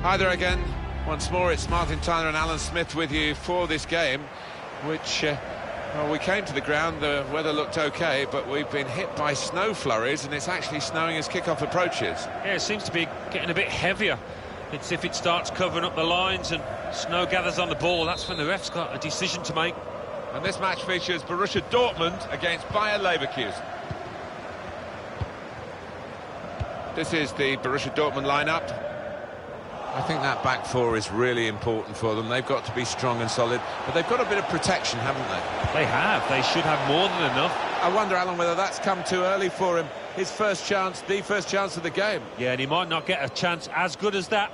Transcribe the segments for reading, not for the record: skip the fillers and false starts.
Hi there again. Once more, it's Martin Tyler and Alan Smith with you for this game, which, well, we came to the ground, the weather looked okay, but we've been hit by snow flurries, and it's actually snowing as kick-off approaches. Yeah, it seems to be getting a bit heavier. It's if it starts covering up the lines and snow gathers on the ball, that's when the ref's got a decision to make. And this match features Borussia Dortmund against BAYERN Leverkusen. This is the Borussia Dortmund lineup. I think that back four is really important for them. They've got to be strong and solid, but they've got a bit of protection, haven't they? They have. They should have more than enough. I wonder, Alan, whether that's come too early for him. His first chance, the first chance of the game. Yeah, and he might not get a chance as good as that.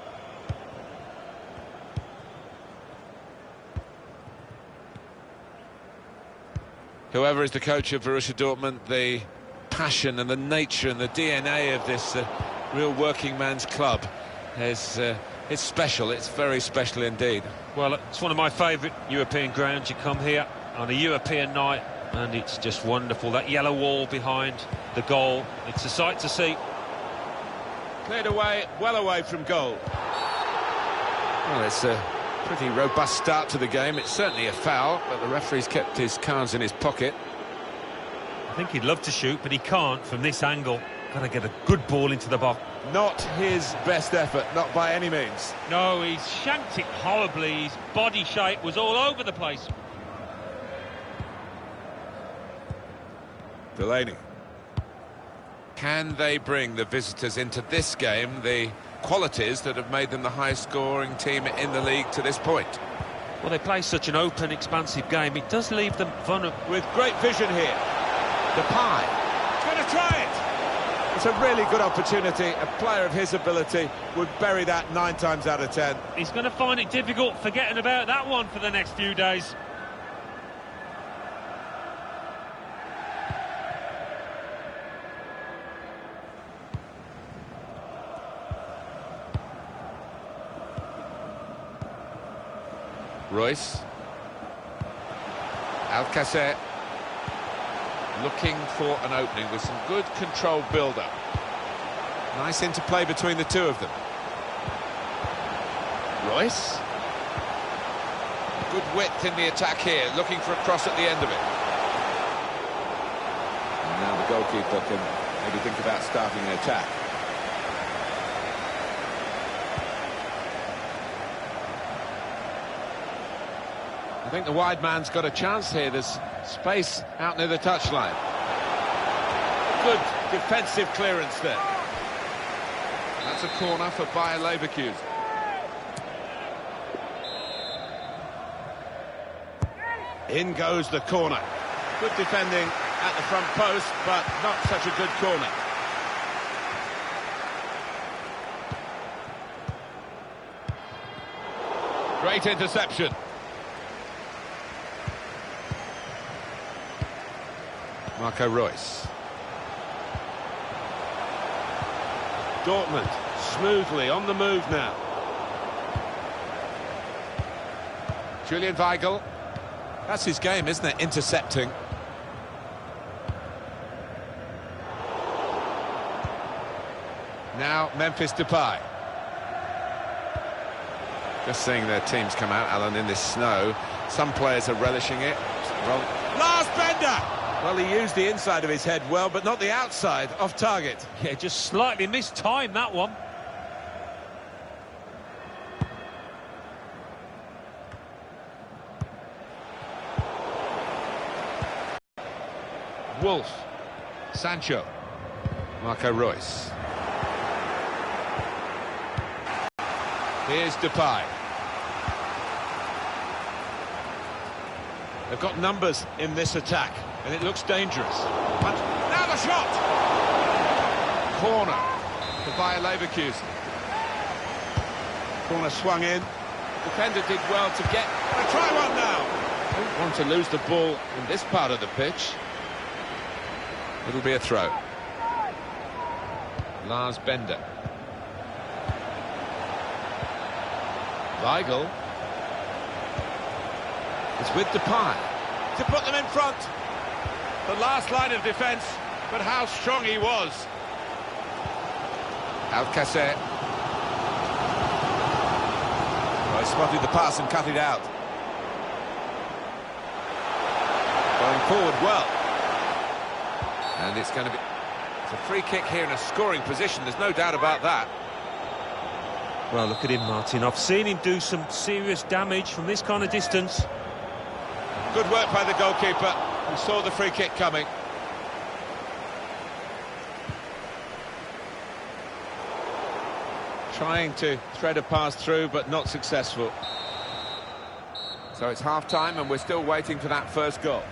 Whoever is the coach of Borussia Dortmund, the passion and the nature and the DNA of this real working man's club is it's special. It's very special indeed. Well, it's one of my favourite European grounds. You come here on a European night and it's just wonderful. That yellow wall behind the goal, it's a sight to see. Cleared away, well away from goal. Well, it's a pretty robust start to the game. It's certainly a foul, but the referee's kept his cards in his pocket. I think he'd love to shoot, but he can't from this angle. Got to get a good ball into the box. Not his best effort, not by any means. No, he's shanked it horribly. His body shape was all over the place. Delaney. Can they bring the visitors into this game the qualities that have made them the highest scoring team in the league to this point? Well, they play such an open, expansive game. It does leave them vulnerable. With great vision here. Depay. Going to try it. It's a really good opportunity. A player of his ability would bury that 9 times out of 10. He's going to find it difficult forgetting about that one for the next few days. Royce. Alcacer. Looking for an opening with some good controlled build-up. Nice interplay between the two of them. Royce. Good width in the attack here, looking for a cross at the end of it. And now the goalkeeper can maybe think about starting an attack. I think the wide man's got a chance here. There's space out near the touchline. Good defensive clearance there. That's a corner for BAYERN Leverkusen. In goes the corner. Good defending at the front post, but not such a good corner. Great interception. Marco Royce. Dortmund smoothly on the move now. Julian Weigl. That's his game, isn't it? Intercepting. Now Memphis Depay. Just seeing their teams come out, Alan, in this snow. Some players are relishing it. Well, Lars Bender! Well, he used the inside of his head well, but not the outside, off target. Yeah, just slightly mistimed that one. Wolf. Sancho. Marco Royce. Here's Depay. They've got numbers in this attack, and it looks dangerous. And now the shot! Corner for BAYERN Leverkusen. Corner swung in. Defender did well to get... They try one now! Don't want to lose the ball in this part of the pitch. It'll be a throw. Lars Bender. Weigl. It's with Depay to put them in front. The last line of defence, but how strong he was. Alcacer. He spotted the pass and cut it out. Going forward well. And it's going to be... It's a free kick here in a scoring position, there's no doubt about that. Well, look at him, Martin. I've seen him do some serious damage from this kind of distance. Good work by the goalkeeper, who saw the free kick coming. Trying to thread a pass through, but not successful. So it's half-time, and we're still waiting for that first goal.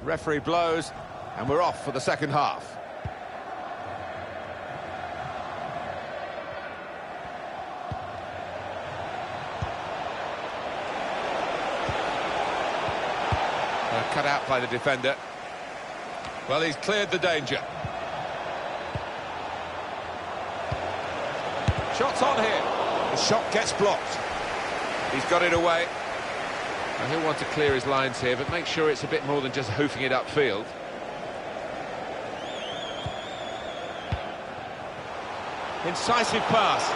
Referee blows, and we're off for the second half. Cut out by the defender. Well, he's cleared the danger. Shots on here. The shot gets blocked. He's got it away. And he'll want to clear his lines here, but make sure it's a bit more than just hoofing it upfield. Incisive pass.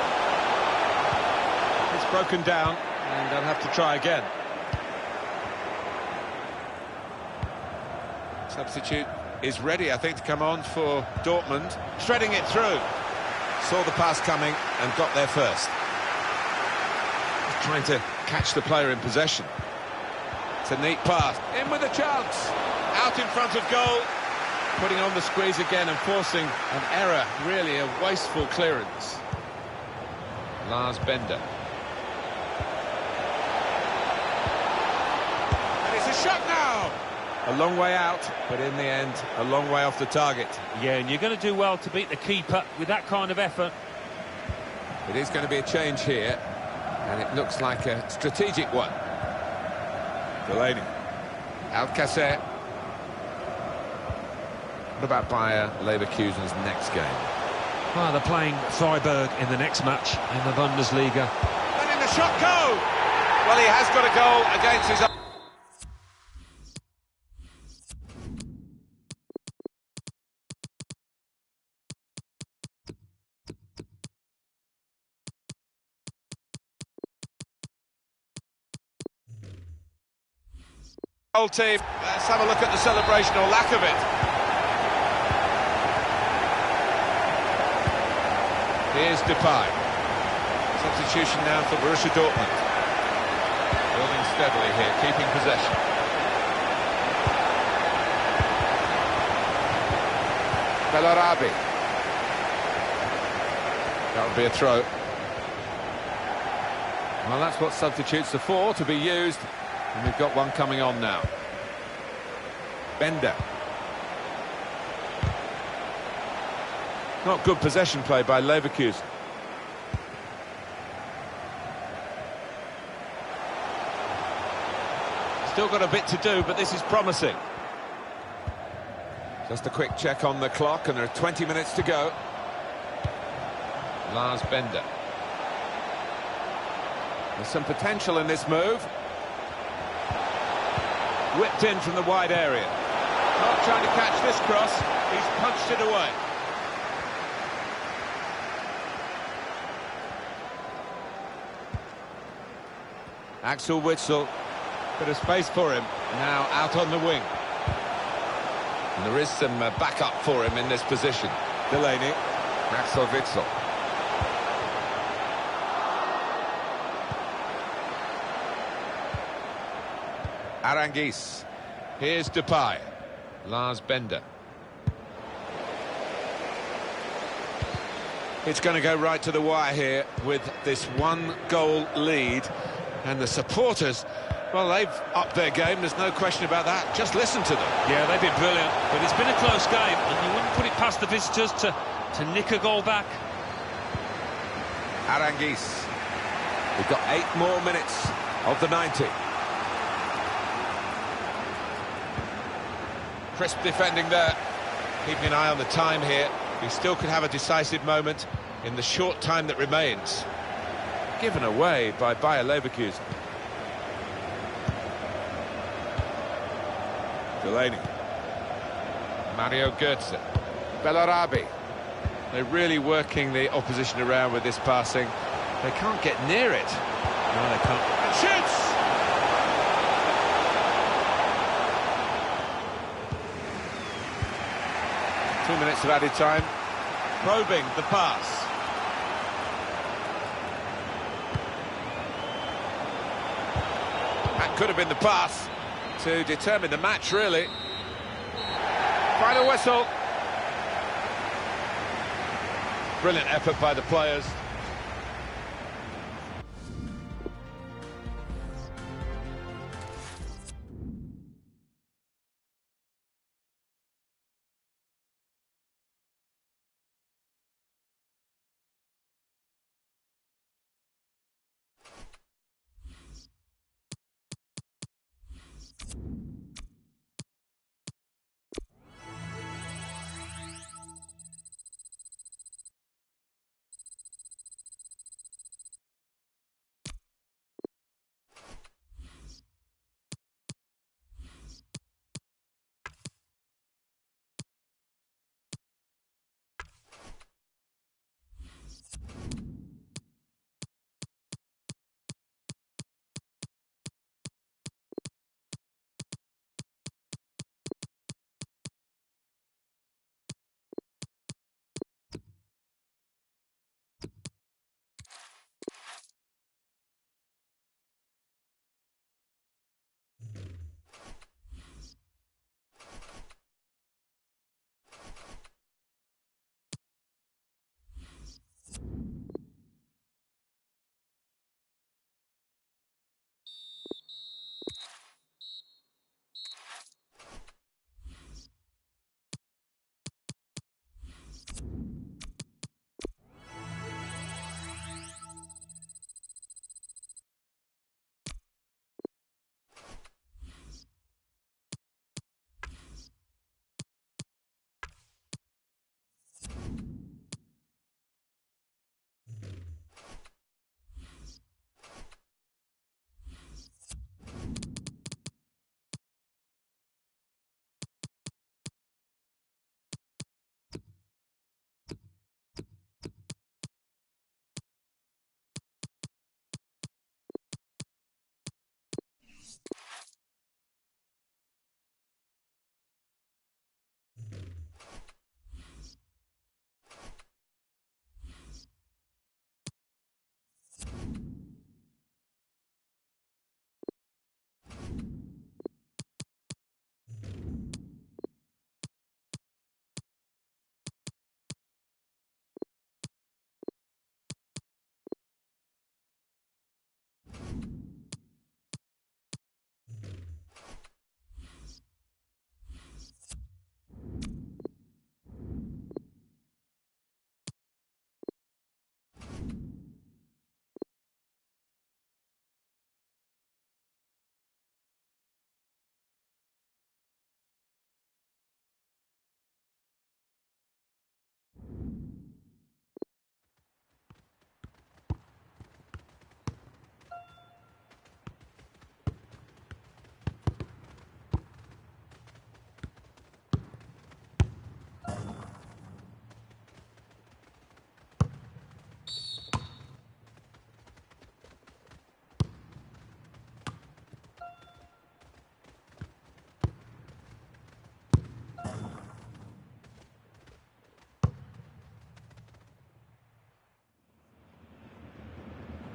It's broken down, and they'll have to try again. Substitute is ready, I think, to come on for Dortmund. Shredding it through. Saw the pass coming and got there first. He's trying to catch the player in possession. It's a neat pass. In with a chance. Out in front of goal. Putting on the squeeze again and forcing an error. Really a wasteful clearance. Lars Bender. And it's a shot now. A long way out, but in the end, a long way off the target. Yeah, and you're going to do well to beat the keeper with that kind of effort. It is going to be a change here, and it looks like a strategic one. Delaney. Alcacer. What about Leverkusen's next game? Well, they're playing Freiburg in the next match in the Bundesliga. Letting the shot go! Well, he has got a goal against his own. Old team, let's have a look at the celebration, or lack of it. Here's Depay. Substitution now for Borussia Dortmund. Building steadily here, keeping possession. Bellarabi. That would be a throw. Well, that's what substitutes are for, to be used. And we've got one coming on now. Bender. Not good possession play by Leverkusen. Still got a bit to do, but this is promising. Just a quick check on the clock, and there are 20 minutes to go. Lars Bender. There's some potential in this move. Whipped in from the wide area. Not trying to catch this cross. He's punched it away. Axel Witsel. Bit of space for him. Now out on the wing. And there is some backup for him in this position. Delaney. Axel Witsel. Arangis. Here's Depay. Lars Bender. It's going to go right to the wire here with this one-goal lead. And the supporters, well, they've upped their game, there's no question about that. Just listen to them. Yeah, they've been brilliant. But it's been a close game, and you wouldn't put it past the visitors to nick a goal back. Arangis. We've got 8 more minutes of the 90. Crisp defending there. Keeping an eye on the time here. We still could have a decisive moment in the short time that remains. Given away by Bayer Leverkusen. Delaney. Mario Götze. Bellarabi. They're really working the opposition around with this passing. They can't get near it. No, they can't. And shoots! Two minutes of added time. Probing the pass. That could have been the pass to determine the match, really. Final whistle. Brilliant effort by the players.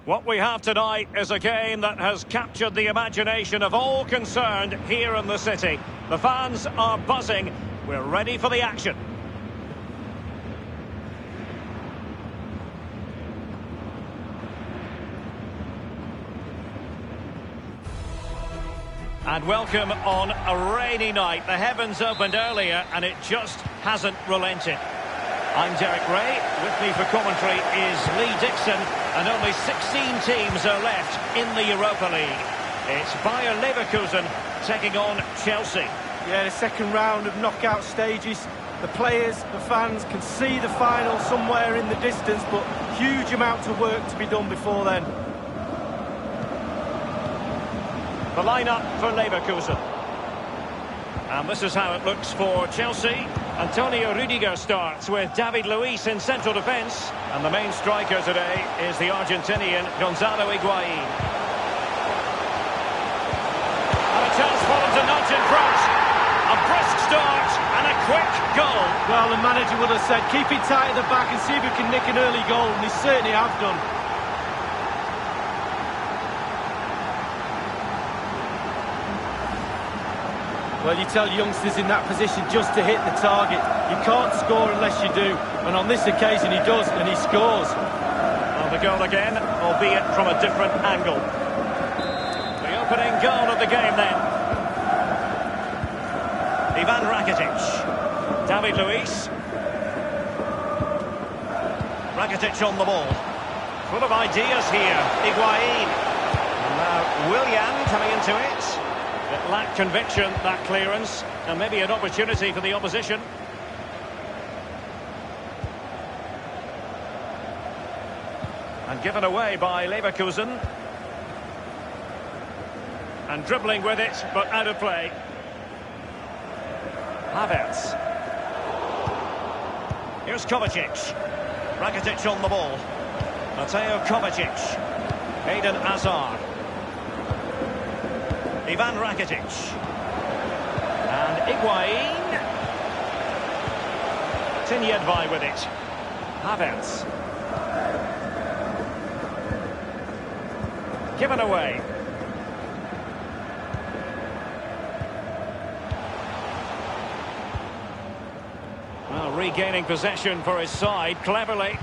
What we have tonight is a game that has captured the imagination of all concerned here in the city. The fans are buzzing. We're ready for the action. And welcome on a rainy night. The heavens opened earlier and it just hasn't relented. I'm Derek Ray. With me for commentary is Lee Dixon. And only 16 teams are left in the Europa League. It's Bayer Leverkusen taking on Chelsea. Yeah, the second round of knockout stages. The players, the fans can see the final somewhere in the distance, but huge amount of work to be done before then. The lineup for Leverkusen. And this is how it looks for Chelsea. Antonio Rudiger starts with David Luiz in central defence. And the main striker today is the Argentinian Gonzalo Higuain. And a chance for them to nudge in front. A brisk start and a quick goal. Well, the manager would have said, keep it tight at the back and see if we can nick an early goal, and they certainly have done. Well, you tell youngsters in that position just to hit the target. You can't score unless you do. And on this occasion he does, and he scores. Well, the goal again, albeit from a different angle. The opening goal of the game then. Ivan Rakitic. David Luiz. Rakitic on the ball. Full of ideas here. Higuain. And now Willian coming into it. It lacked conviction, that clearance, and maybe an opportunity for the opposition. And given away by Leverkusen. And dribbling with it, but out of play. Havertz. Here's Kovacic. Rakitic on the ball. Mateo Kovacic. Eden Hazard. Ivan Rakitic. And Higuain. Tinyedvai with it. Havertz. Given away. Well, regaining possession for his side cleverly.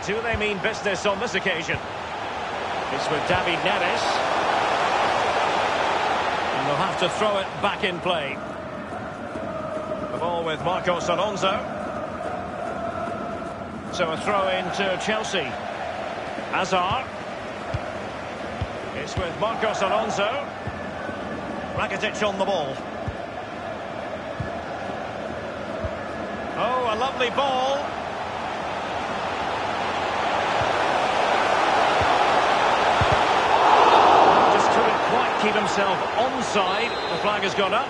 Do they mean business on this occasion? It's with David Neres. They'll have to throw it back in play. The ball with Marcos Alonso. So a throw in to Chelsea. Hazard. It's with Marcos Alonso. Rakitic on the ball. Oh, a lovely ball. Keep himself onside. The flag has gone up.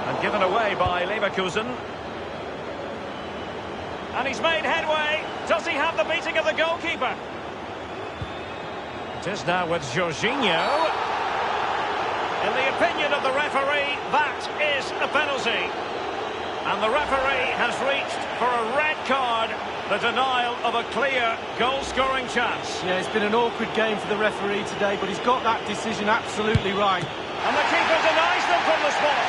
And given away by Leverkusen. And he's made headway. Does he have the beating of the goalkeeper? It is now with Jorginho. In the opinion of the referee, that is a penalty. And the referee has reached for a red card. The denial of a clear goal-scoring chance. Yeah, it's been an awkward game for the referee today, but he's got that decision absolutely right. And the keeper denies them from the spot.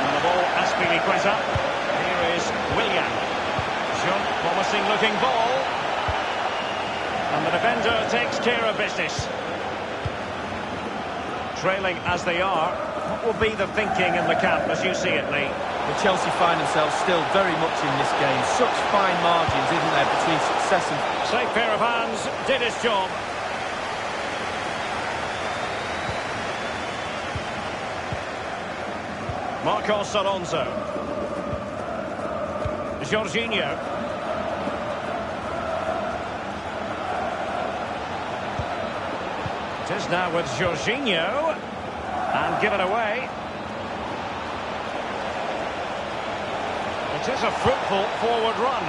And the ball Azpilicueta. Here is Willian. Promising looking ball. And the defender takes care of business. Trailing as they are, what will be the thinking in the camp as you see it, Lee? The Chelsea find themselves still very much in this game. Such fine margins, isn't there, between success and... Safe pair of hands, did his job. Marcos Alonso. Jorginho. It is now with Jorginho. And given away. It is a fruitful forward run.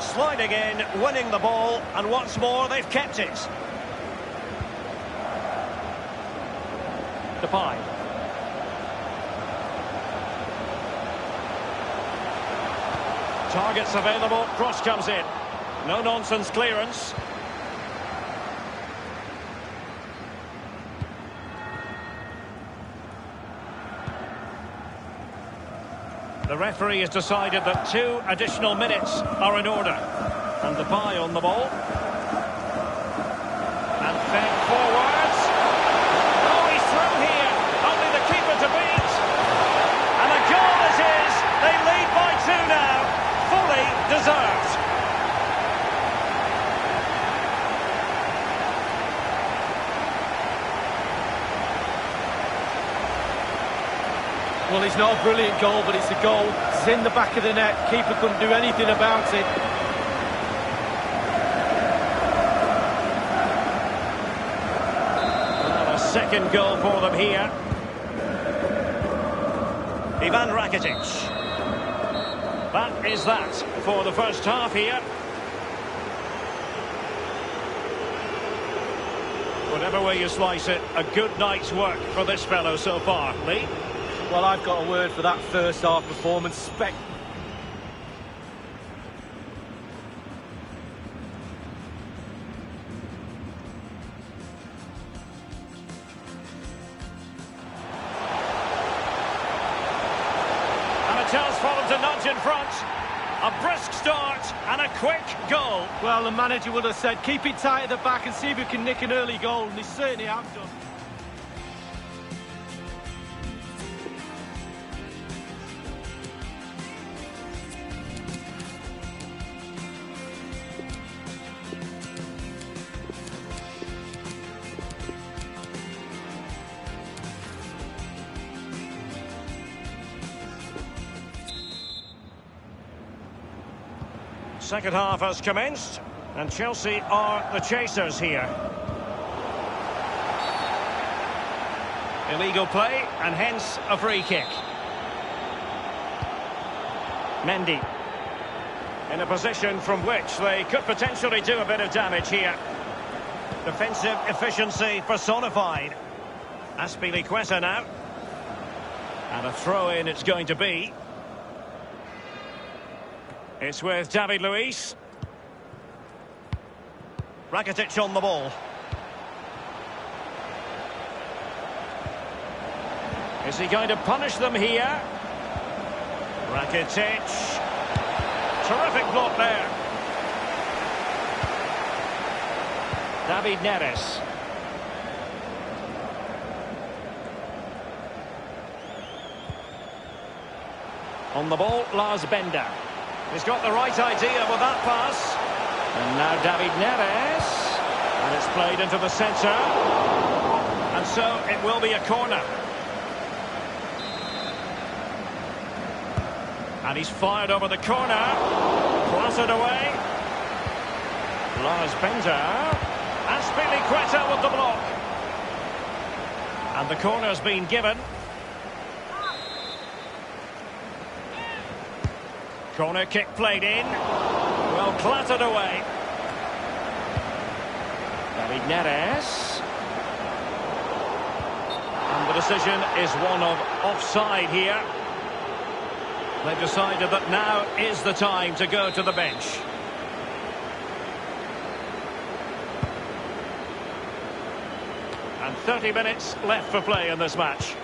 Sliding in, winning the ball, and what's more, they've kept it. Depay. Targets available, cross comes in. No-nonsense clearance. The referee has decided that 2 additional minutes are in order. And Depay on the ball. And fed forwards. Oh, he's through here. Only the keeper to beat. And a goal it is. Well, it's not a brilliant goal, but it's a goal. It's in the back of the net. Keeper couldn't do anything about it. Well, a second goal for them here. Ivan Rakitic. That is that for the first half here. Whatever way you slice it, a good night's work for this fellow so far. Lee? Well, I've got a word for that first half performance. And a chance for them to nudge in front. A brisk start and a quick goal. Well, the manager would have said, keep it tight at the back and see if we can nick an early goal, and they certainly have done. Second half has commenced, and Chelsea are the chasers here. Illegal play, and hence a free kick. Mendy. In a position from which they could potentially do a bit of damage here. Defensive efficiency personified. Azpilicueta now. And a throw-in it's going to be. It's with David Luiz. Rakitic on the ball. Is he going to punish them here? Rakitic. Terrific block there. David Neres. On the ball, Lars Bender. He's got the right idea with that pass. And now David Neres. And it's played into the centre. And so it will be a corner. And he's fired over the corner. Clattered away. Lars Bender. Azpilicueta with the block. And the corner's been given. Corner kick played in. Well clattered away. David Neres. And the decision is one of offside here. They've decided that now is the time to go to the bench. And 30 minutes left for play in this match.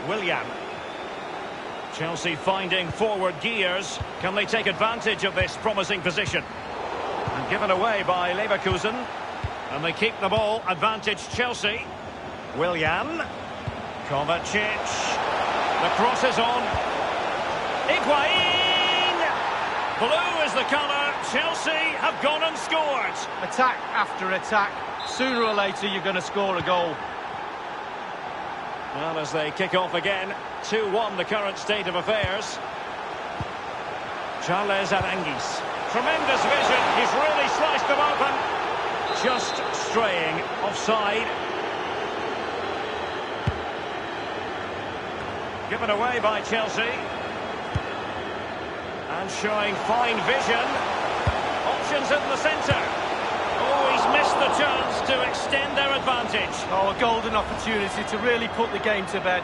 Willian. Chelsea finding forward gears. Can they take advantage of this promising position? And given away by Leverkusen. And they keep the ball. Advantage Chelsea. Willian. Kovacic. The cross is on. Higuain. Blue is the colour. Chelsea have gone and scored. Attack after attack. Sooner or later you're going to score a goal. Well, as they kick off again, 2-1 the current state of affairs. Charles Aranguis. Tremendous vision. He's really sliced them open. Just straying offside. Given away by Chelsea. And showing fine vision. Options in the centre. Oh, he's missed the chance to extend their advantage. Oh, a golden opportunity to really put the game to bed.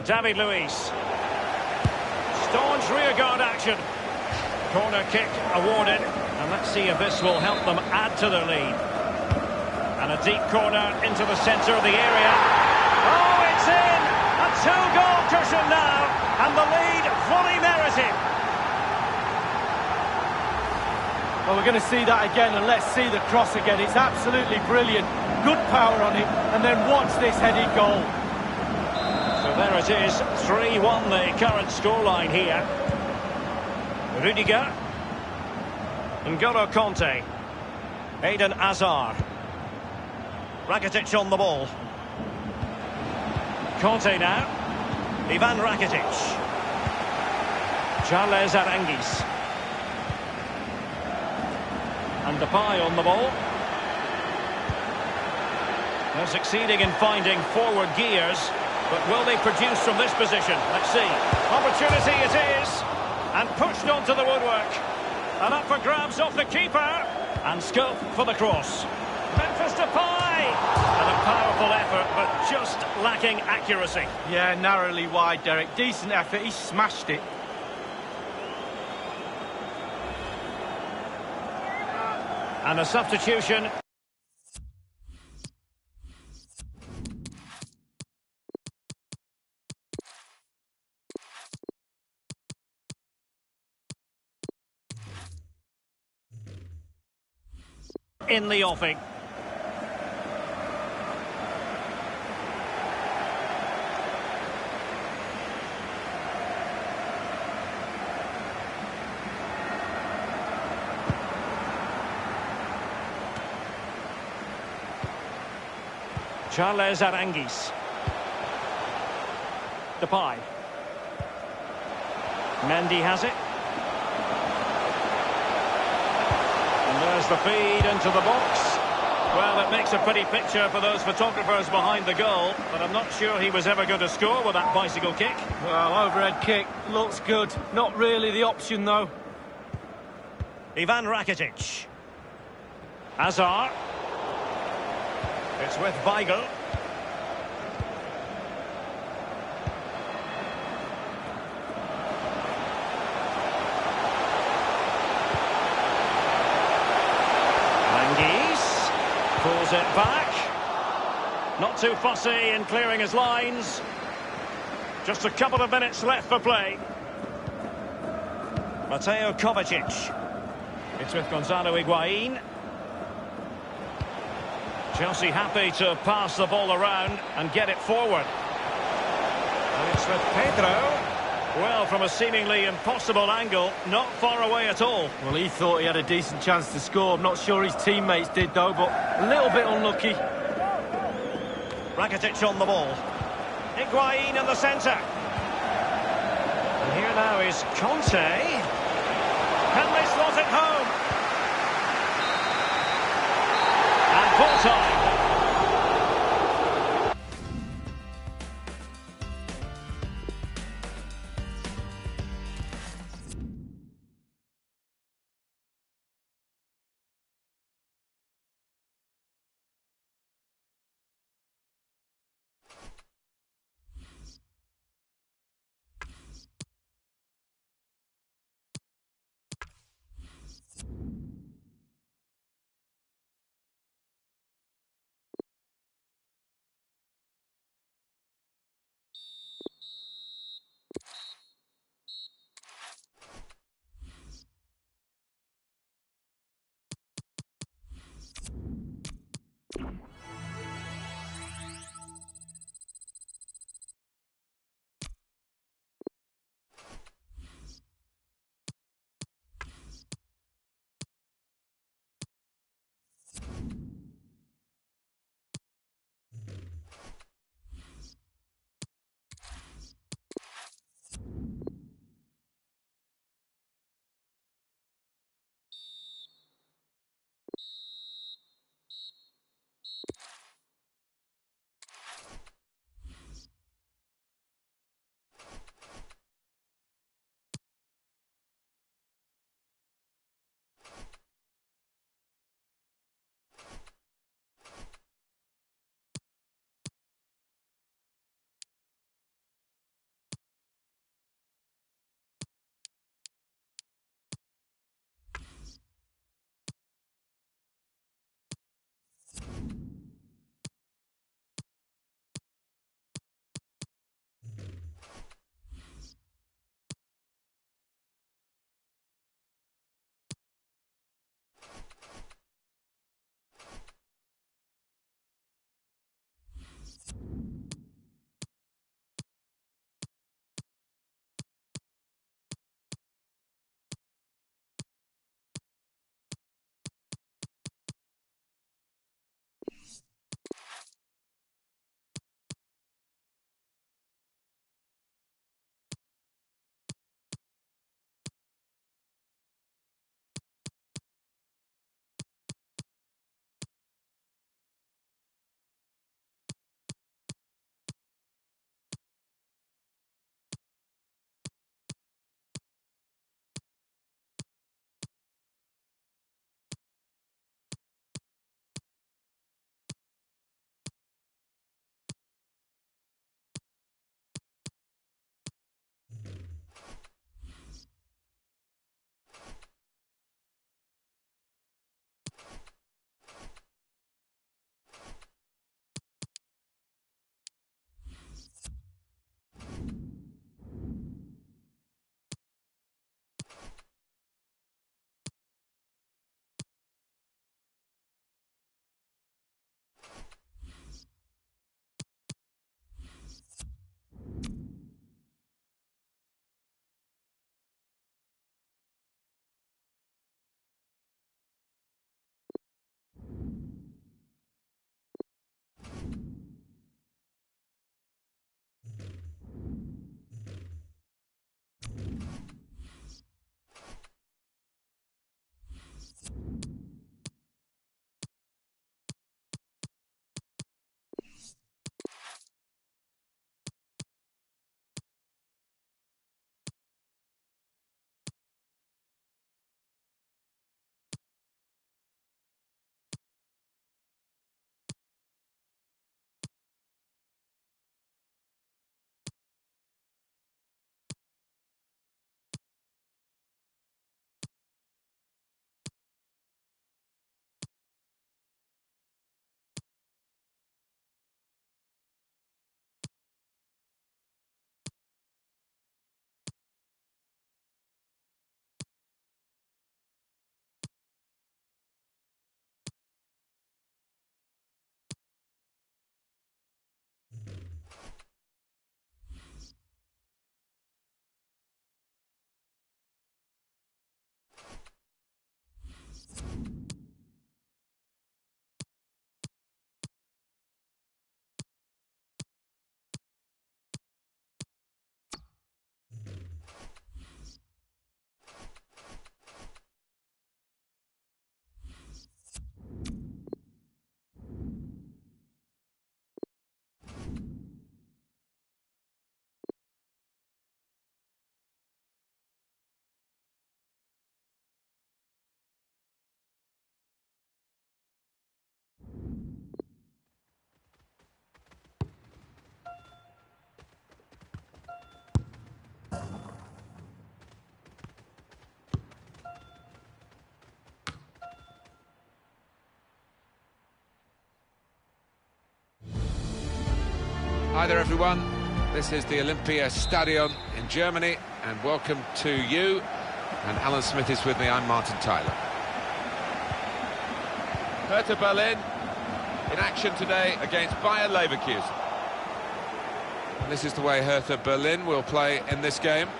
David Luiz. Staunch rearguard action. Corner kick awarded. And let's see if this will help them add to their lead. And a deep corner into the centre of the area. Oh, it's in! A two-goal cushion now. And the lead fully merited. Well, we're going to see that again, and let's see the cross again. It's absolutely brilliant. Good power on it. And then watch this headed goal. So there it is. 3-1 the current scoreline here. Rudiger. N'Golo Conte. Eden Hazard. Rakitic on the ball. Conte now. Ivan Rakitic. Charles Aranguis. And Depay on the ball. They're succeeding in finding forward gears, but will they produce from this position? Let's see. Opportunity it is, and pushed onto the woodwork. And up for grabs off the keeper, and scope for the cross. Memphis Depay! And a powerful effort, but just lacking accuracy. Yeah, narrowly wide, Derek. Decent effort, he smashed it. And a substitution. In the offing. Charles Aranguis. Depay. Mendy has it. And there's the feed into the box. Well, it makes a pretty picture for those photographers behind the goal, but I'm not sure he was ever going to score with that bicycle kick. Well, overhead kick, looks good. Not really the option, though. Ivan Rakitic. Hazard. It's with Weigl. Manguise pulls it back. Not too fussy in clearing his lines. Just a couple of minutes left for play. Mateo Kovacic. It's with Gonzalo Higuain. Chelsea happy to pass the ball around and get it forward. And it's with Pedro. Well, from a seemingly impossible angle, not far away at all. Well, he thought he had a decent chance to score. I'm not sure his teammates did, though, but a little bit unlucky. Rakitic on the ball. Higuain in the centre. And here now is Conte. Can they slot it home? And full time. Hi there, everyone. This is the Olympia Stadion in Germany, and welcome to you. And Alan Smith is with me. I'm Martin Tyler. Hertha Berlin in action today against Bayer Leverkusen. And this is the way Hertha Berlin will play in this game.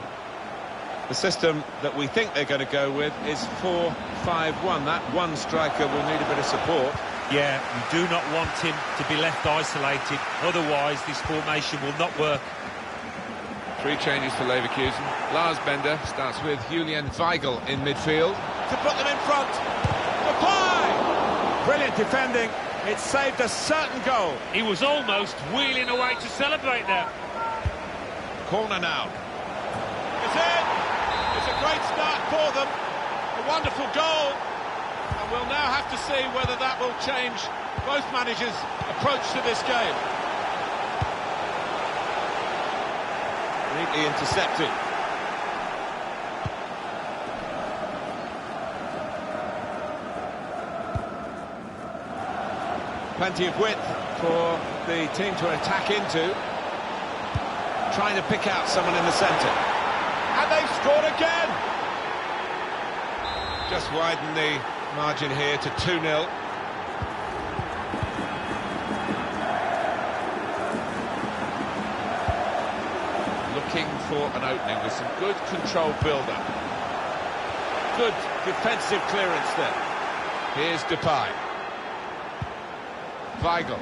The system that we think they're going to go with is 4-5-1. That one striker will need a bit of support. Yeah, you do not want him to be left isolated, otherwise this formation will not work. 3 changes for Leverkusen. Lars Bender starts with Julian Weigl in midfield to put them in front. Depay! Brilliant defending. It saved a certain goal. He was almost wheeling away to celebrate that. Corner now. It's in! It's a great start for them. A wonderful goal. And we'll now have to see whether that will change both managers' approach to this game. Neatly intercepted. Plenty of width for the team to attack into. Trying to pick out someone in the centre. And they've scored again! Just widen the margin here to 2-0. Looking for an opening with some good control build-up. Good defensive clearance there. Here's Depay. Weigl.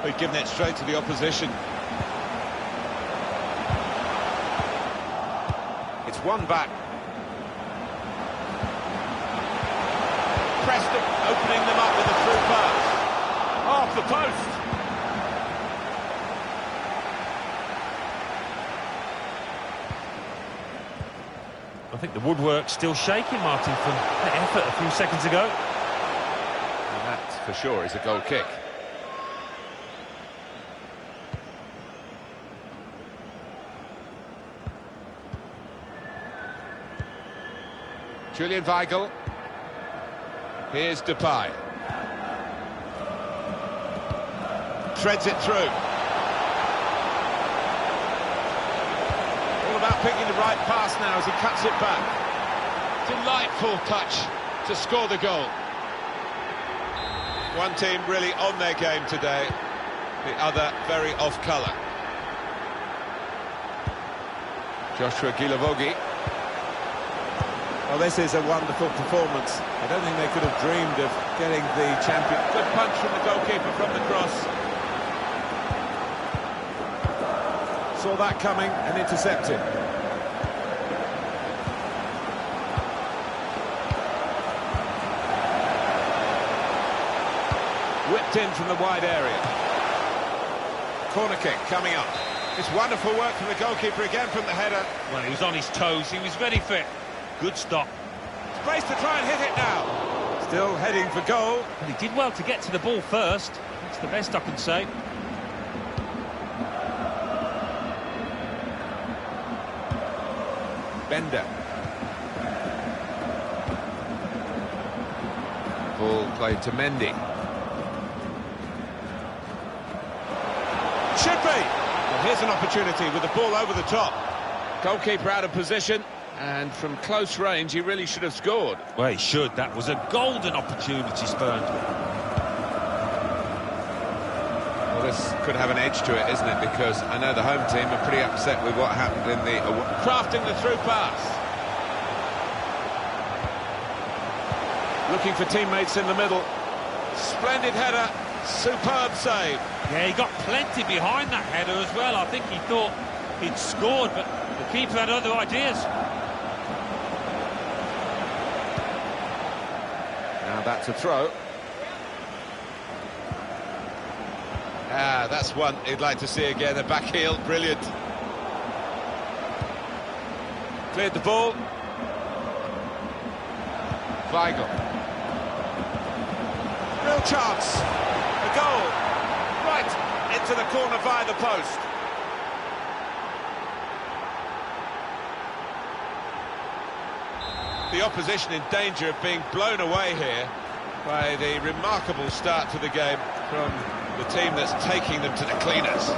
We've given it straight to the opposition. It's one back. Preston opening them up with a through pass. Off the post. I think the woodwork's still shaking, Martin, from that effort a few seconds ago. And that, for sure, is a goal kick. Julian Weigl. Here's Depay. Threads it through. All about picking the right pass now as he cuts it back. Delightful touch to score the goal. One team really on their game today, the other very off colour. Joshua Guilavogui. Well, this is a wonderful performance. I don't think they could have dreamed of getting the champion. Good punch from the goalkeeper from the cross. Saw that coming and intercepted. Whipped in from the wide area. Corner kick coming up. It's wonderful work from the goalkeeper again from the header. Well, he was on his toes, he was very fit. Good stop. Space to try and hit it now. Still heading for goal. Well, he did well to get to the ball first. That's the best I can say. Bender. Ball played to Mendy. Should be. Well, here's an opportunity with the ball over the top. Goalkeeper out of position. And from close range, he really should have scored. Well, he should. That was a golden opportunity spurned. Well, this could have an edge to it, isn't it? Because I know the home team are pretty upset with what happened in the... Crafting the through pass. Looking for teammates in the middle. Splendid header. Superb save. Yeah, he got plenty behind that header as well. I think he thought he'd scored, but the keeper had other ideas. Now that's a throw. That's one he'd like to see again. A back heel, brilliant. Cleared the ball. Weigl. Real chance. A goal. Right into the corner via the post. The opposition in danger of being blown away here by the remarkable start to the game from the team that's taking them to the cleaners.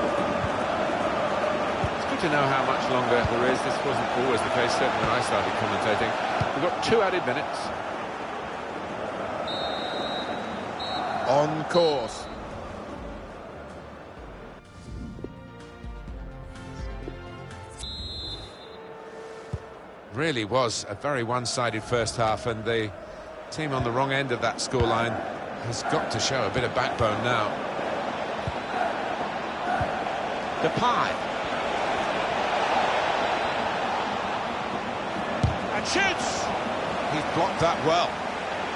It's good to know how much longer there is. This wasn't always the case, certainly when I started commentating. We've got 2 added minutes. On course. Really was a very one-sided first half, and the team on the wrong end of that scoreline has got to show a bit of backbone now. Depay. And shoots! He's blocked that well.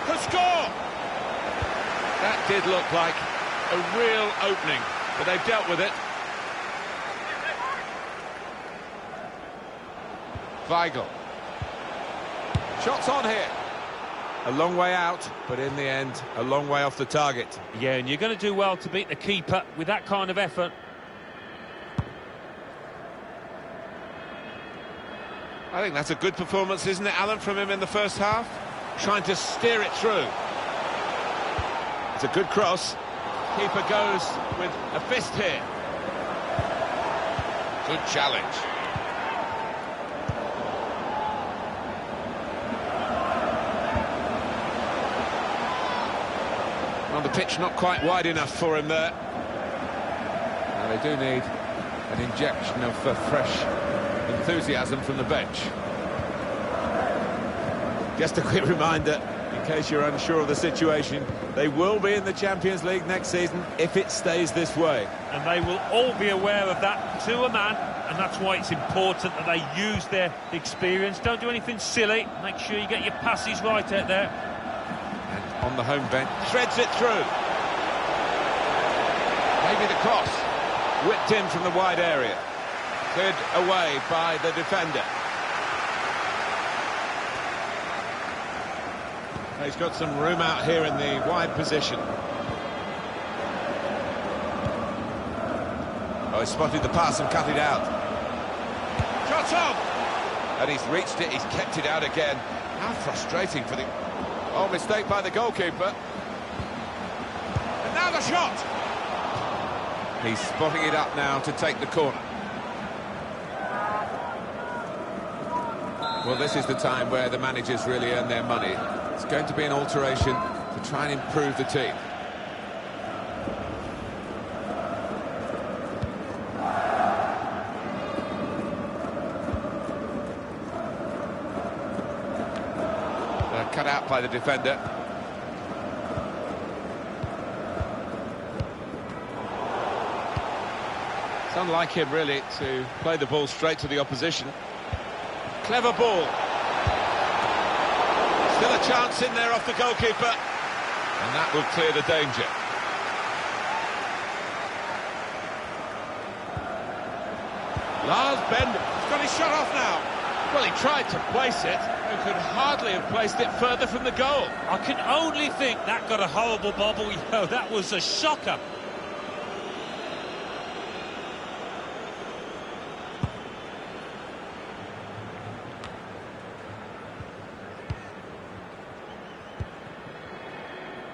Could score! That did look like a real opening, but they've dealt with it. Weigl. Shots on here. A long way out, but in the end, a long way off the target. Yeah, and you're going to do well to beat the keeper with that kind of effort. I think that's a good performance, isn't it, Alan, from him in the first half? Trying to steer it through. It's a good cross. Keeper goes with a fist here. Good challenge. On the pitch, not quite wide enough for him there. Now they do need an injection of fresh enthusiasm from the bench. Just a quick reminder, in case you're unsure of the situation, they will be in the Champions League next season if it stays this way. And they will all be aware of that to a man, and that's why it's important that they use their experience. Don't do anything silly. Make sure you get your passes right out there. And on the home bench, Threads it through. Maybe the cross. Whipped in from the wide area. Cleared away by the defender. He's got some room out here in the wide position. oh, he spotted the pass and cut it out. Shots on! And he's reached it, he's kept it out again. How frustrating for the... Oh, mistake by the goalkeeper. And now the shot! He's spotting it up now to take the corner. Well, this is the time where the managers really earn their money. It's going to be an alteration to try and improve the team. Cut out by the defender. It's unlike him, really, to play the ball straight to the opposition. Clever ball. Still a chance in there off the goalkeeper. And that will clear the danger. Lars Bender. He's got his shot off now. Well, he tried to place it and could hardly have placed it further from the goal. I can only think that got a horrible bobble. You know, that was a shocker.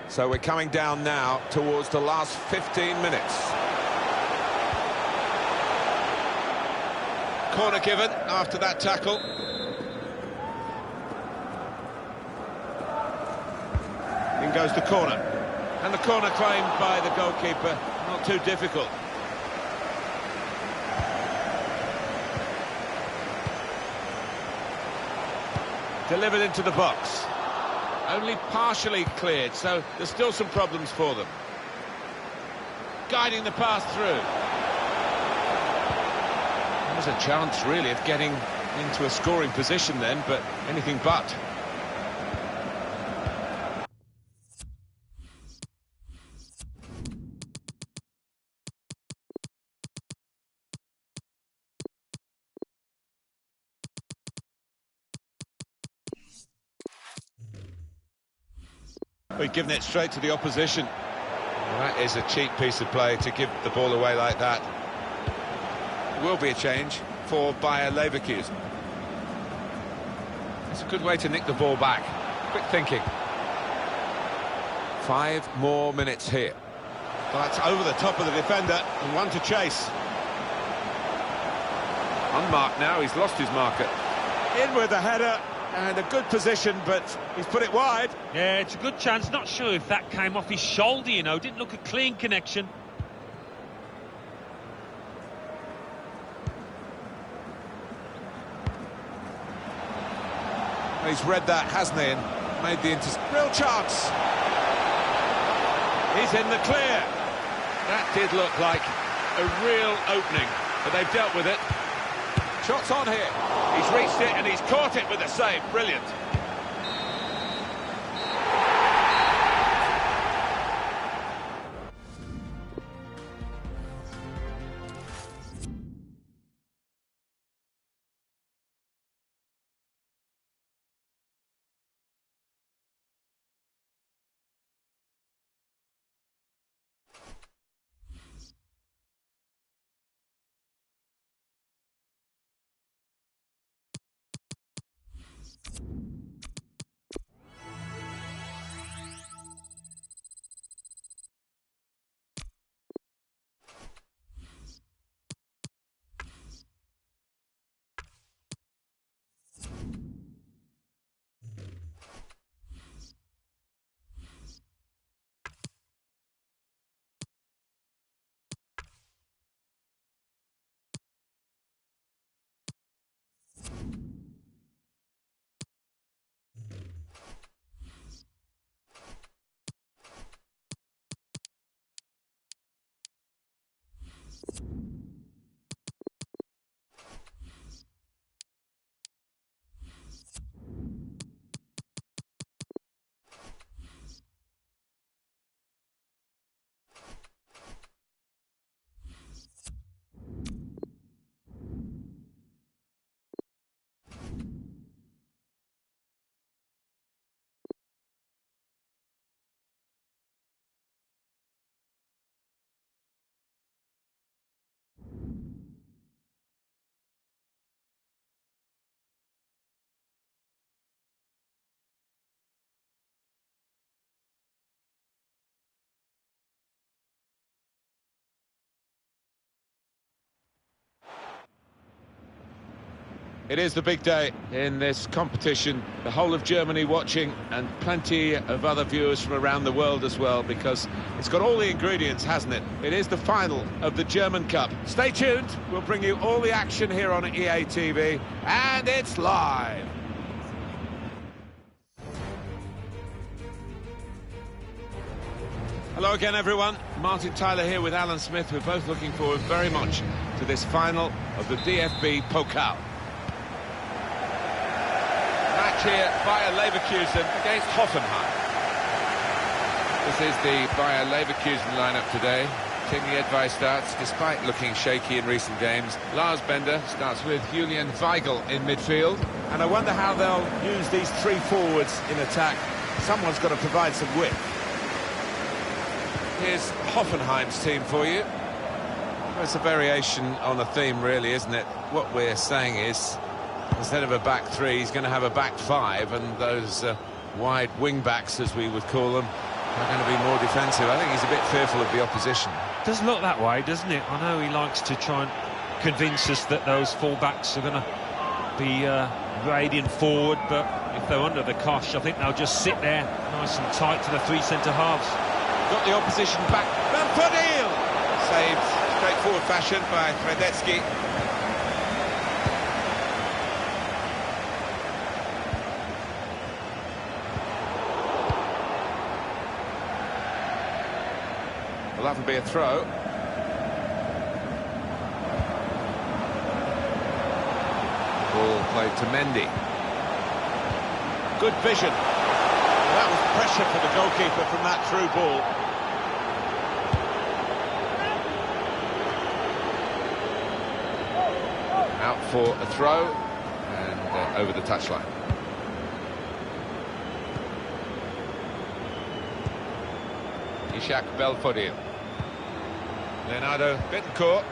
So we're coming down now towards the last 15 minutes. Corner given after that tackle. In goes the corner. And the corner claimed by the goalkeeper. Not too difficult. Delivered into the box. Only partially cleared, so there's still some problems for them. Guiding the pass through. There's a chance, really, of getting into a scoring position then, but anything but. We've given it straight to the opposition. Well, that is a cheap piece of play to give the ball away like that. Will be a change for Bayer Leverkusen. It's a good way to nick the ball back. Quick thinking. 5 more minutes here. Well, that's over the top of the defender and one to chase. Unmarked now, he's lost his marker. In with the header and a good position, but he's put it wide. Yeah, it's a good chance. Not sure if that came off his shoulder, you know. Didn't look a clean connection. He's read that, hasn't he, and made the real chance. He's in the clear. That did look like a real opening, but they've dealt with it. Shots on here. He's reached it and he's caught it with a save. Brilliant. It is the big day in this competition. The whole of Germany watching, and plenty of other viewers from around the world as well, because it's got all the ingredients, hasn't it? It is the final of the German Cup. Stay tuned. We'll bring you all the action here on EA TV, and it's live. Hello again, everyone. Martin Tyler here with Alan Smith. We're both looking forward very much to this final of the DFB Pokal. Match here, Bayer Leverkusen against Hoffenheim. This is the Bayer Leverkusen lineup today. Tim Jedvaj starts, despite looking shaky in recent games. Lars Bender starts with Julian Weigl in midfield. And I wonder how they'll use these three forwards in attack. Someone's got to provide some width. Here's Hoffenheim's team for you. Well, it's a variation on a theme, really, isn't it? What we're saying is, instead of a back three, he's going to have a back five, and those wide wing-backs, as we would call them, are going to be more defensive. I think he's a bit fearful of the opposition. Does look that way, doesn't it? I know he likes to try and convince us that those full-backs are going to be radiant forward, but if they're under the cosh, I think they'll just sit there nice and tight to the three centre-halves. Got the opposition back. Van Podeel! Saved straightforward fashion by Fredetsky. Well, that would be a throw. Ball played to Mendy. Good vision. That was pressure for the goalkeeper from that through ball. Out for a throw, and over the touchline. Ishak Belfodil. Leonardo Bittencourt.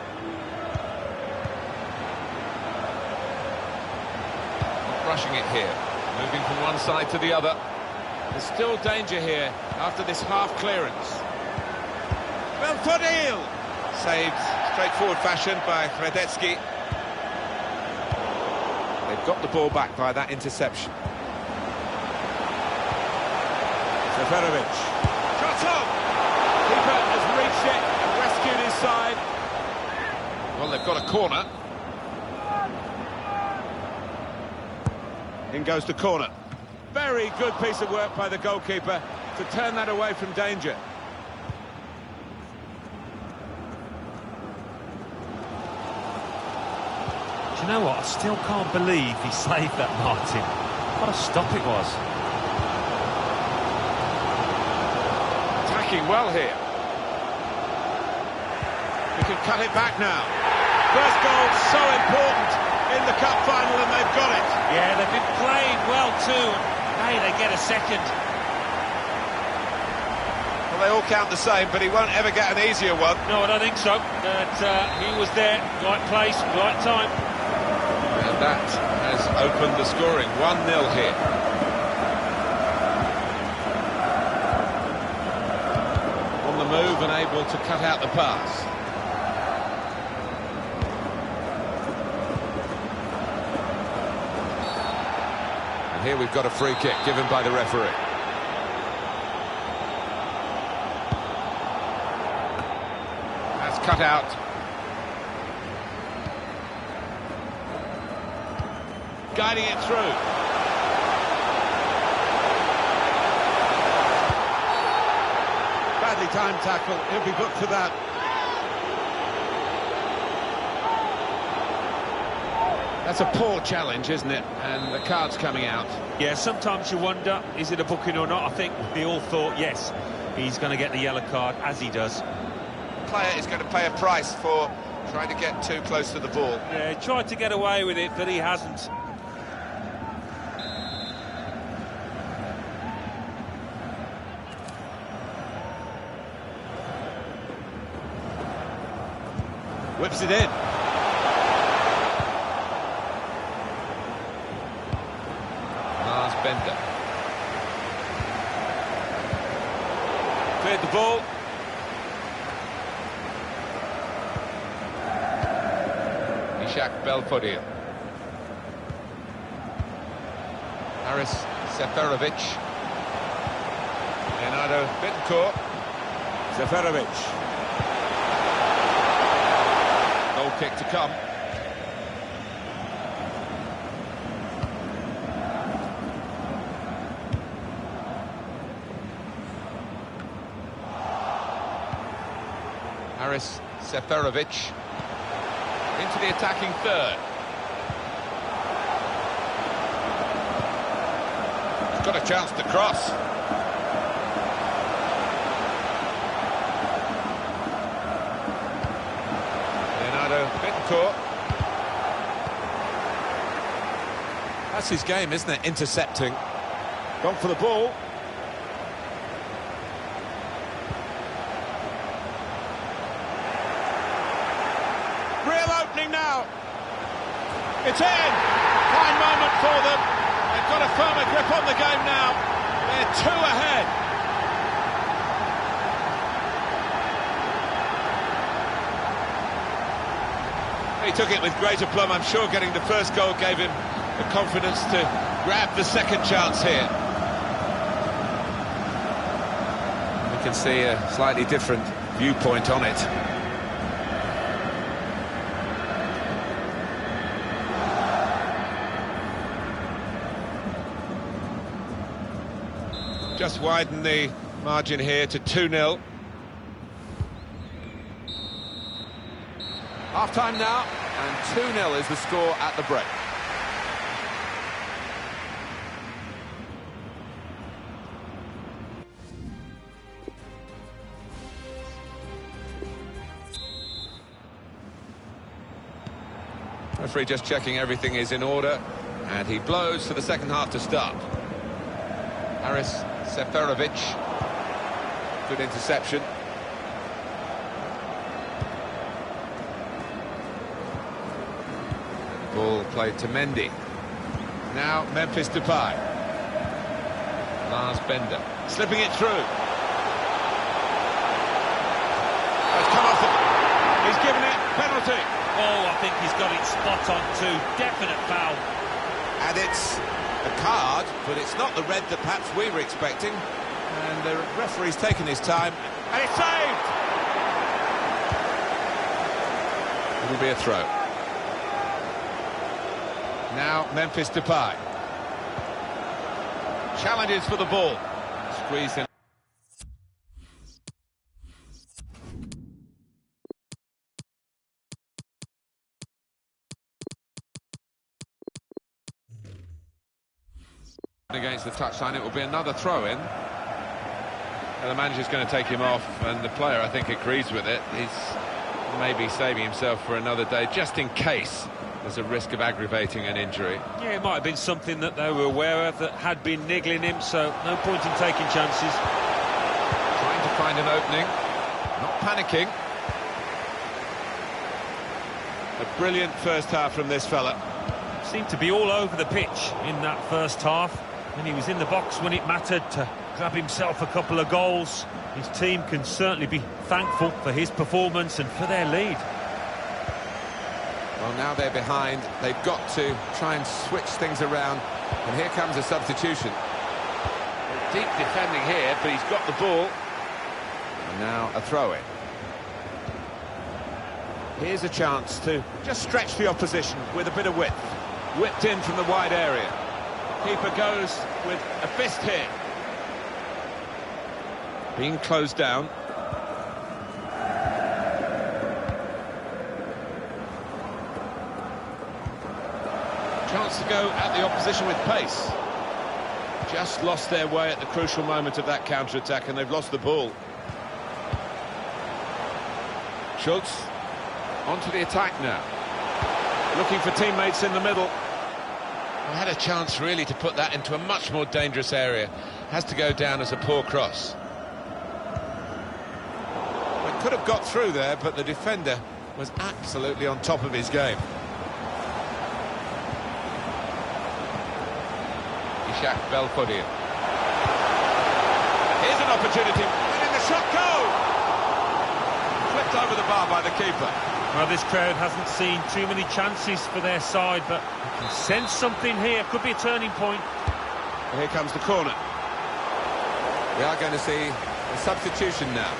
Not rushing it here. Moving from one side to the other. There's still danger here after this half clearance. Belfodil! Saved straightforward fashion by Hradecki. They've got the ball back by that interception. Seferovic. Shot on! Keeper has reached it and rescued his side. Well, they've got a corner. In goes the corner. Very good piece of work by the goalkeeper to turn that away from danger. Do you know what? I still can't believe he saved that, Martin. What a stop it was. Attacking well here. We can cut it back now. First goal so important in the cup final, and they've got it. Yeah, they've been playing well too. Hey, they get a second. Well, they all count the same, but he won't ever get an easier one. No, I don't think so. But he was there, right place, right time. And that has opened the scoring. 1-0 here. On the move and able to cut out the pass. And here we've got a free kick given by the referee. That's cut out. Guiding it through. Badly timed tackle. He'll be booked for that. That's a poor challenge, isn't it? And the card's coming out. Yeah, sometimes you wonder, is it a booking or not? I think we all thought, yes, he's going to get the yellow card, as he does. The player is going to pay a price for trying to get too close to the ball. Yeah, he tried to get away with it, but he hasn't. Whips it in. Bender. Cleared the ball. Ishak Belfodil. Haris Seferovic. Leonardo Bittencourt. Seferovic. Goal kick to come. Haris Seferovic into the attacking third. He's got a chance to cross. Leonardo Bittencourt. That's his game, isn't it? Intercepting. Gone for the ball. Now it's in. Fine moment for them. They've got a firmer grip on the game now. They're 2 ahead. He took it with great aplomb. I'm sure getting the first goal gave him the confidence to grab the second chance here. We can see a slightly different viewpoint on it. Just widen the margin here to 2-0. Half-time now. And 2-0 is the score at the break. Referee just checking everything is in order, and he blows for the second half to start. Haris Seferovic, good interception. Ball played to Mendy. Now Memphis Depay. Lars Bender, slipping it through. penalty. Oh, I think he's got it spot on too. Definite foul. And it's a card, but it's not the red that perhaps we were expecting. And the referee's taken his time. And it's saved. It'll be a throw. Now Memphis Depay. Challenges for the ball. Squeezed in. Against the touchline, it will be another throw-in. And the manager's going to take him off, and the player, I think, agrees with it. He's maybe saving himself for another day, just in case there's a risk of aggravating an injury. Yeah, it might have been something that they were aware of that had been niggling him, so no point in taking chances. Trying to find an opening, not panicking. A brilliant first half from this fella. Seemed to be all over the pitch in that first half, and he was in the box when it mattered to grab himself a couple of goals. His team can certainly be thankful for his performance and for their lead. Well, now they're behind. They've got to try and switch things around. And here comes a substitution. Deep defending here, but he's got the ball. And now a throw-in. Here's a chance to just stretch the opposition with a bit of width. Whipped in from the wide area. Keeper goes with a fist hit. Being closed down. Chance to go at the opposition with pace. Just lost their way at the crucial moment of that counter-attack, and they've lost the ball. Schultz onto the attack now. Looking for teammates in the middle. I had a chance really to put that into a much more dangerous area. Has to go down as a poor cross. Well, could have got through there, but the defender was absolutely on top of his game. Ishak Belfodil. Here's an opportunity, and in the shot goal! Flipped over the bar by the keeper. Well, this crowd hasn't seen too many chances for their side, but you can sense something here. Could be a turning point. Well, here comes the corner. We are going to see a substitution now.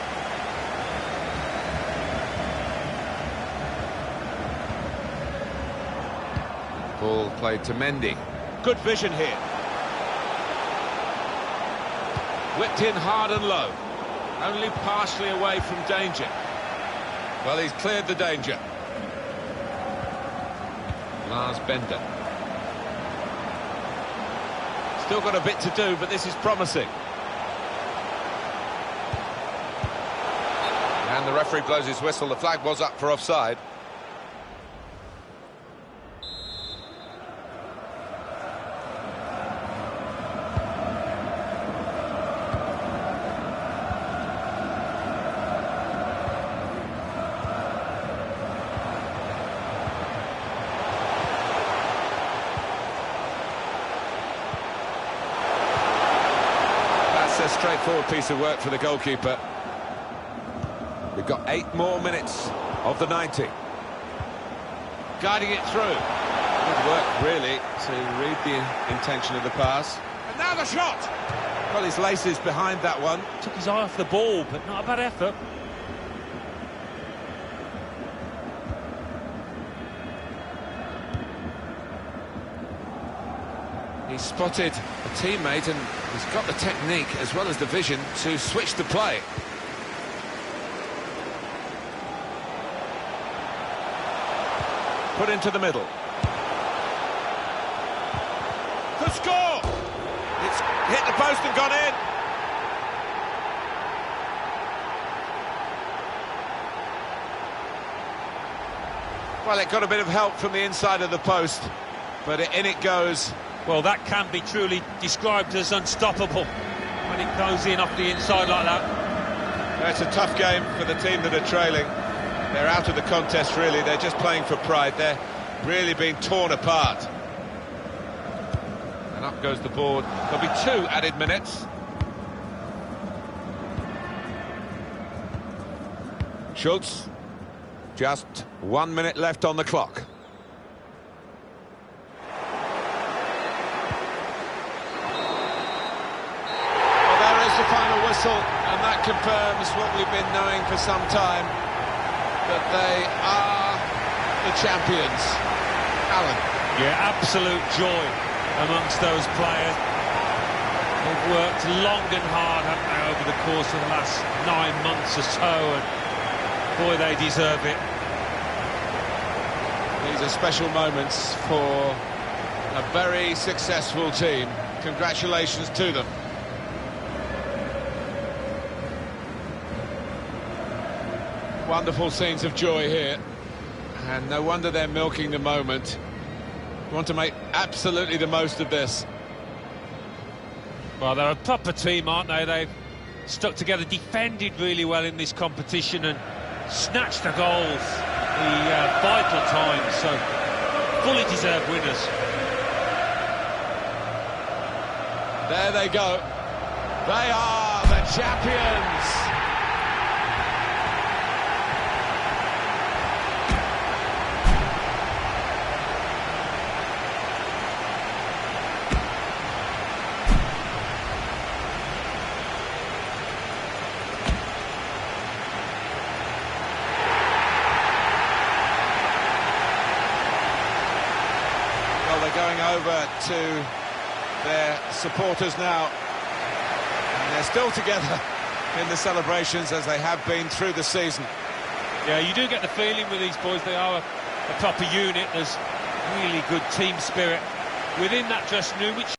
Ball played to Mendy. Good vision here. Whipped in hard and low. Only partially away from danger. Well, he's cleared the danger. Lars Bender. Still got a bit to do, but this is promising. And the referee blows his whistle. The flag was up for offside. A straightforward piece of work for the goalkeeper. We've got 8 more minutes of the 90. Guiding it through. Good work, really, to read the intention of the pass. And now the shot! Well, his laces behind that one. Took his eye off the ball, but not a bad effort. He spotted a teammate and he's got the technique as well as the vision to switch the play. Put into the middle. Could score! It's hit the post and gone in. Well, it got a bit of help from the inside of the post, but in it goes. Well, that can be truly described as unstoppable when it goes in off the inside like that. It's a tough game for the team that are trailing. They're out of the contest, really. They're just playing for pride. They're really being torn apart. And up goes the board. There'll be 2 added minutes. Schultz. Just 1 minute left on the clock. Well, there is the final whistle, and that confirms what we've been knowing for some time, that they are the champions. Alan. Yeah, absolute joy amongst those players. They've worked long and hard, haven't they, over the course of the last 9 months or so, and boy, they deserve it. These are special moments for a very successful team. Congratulations to them. Wonderful scenes of joy here, and no wonder they're milking the moment. Want to make absolutely the most of this. Well, they're a proper team, aren't they? They've stuck together, defended really well in this competition and snatched the goals, the vital times, so fully deserved winners. There they go. They are the champions. They're going over to their supporters now, and they're still together in the celebrations as they have been through the season. Yeah, you do get the feeling with these boys they are a proper unit. There's really good team spirit within that dressing room, which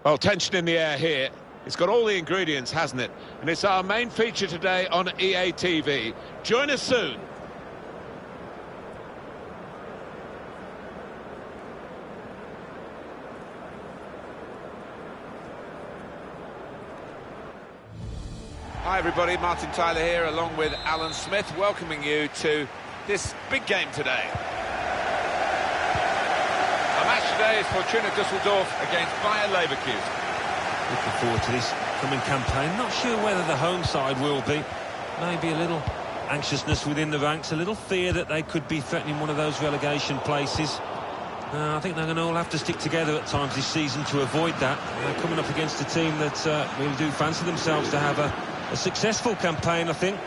Well, tension in the air here. It's got all the ingredients, hasn't it? And it's our main feature today on EA TV. Join us soon. Hi, everybody. everybody, Martin Tyler here along with Alan Smith, welcoming you to this big game today. Our match today is Fortuna Düsseldorf against Bayer Leverkusen. Looking forward to this coming campaign. Not sure whether the home side will be. Maybe a little anxiousness within the ranks, a little fear that they could be threatening one of those relegation places. I think they're going to all have to stick together at times this season to avoid that. They're coming up against a team that really do fancy themselves to have a successful campaign, I think.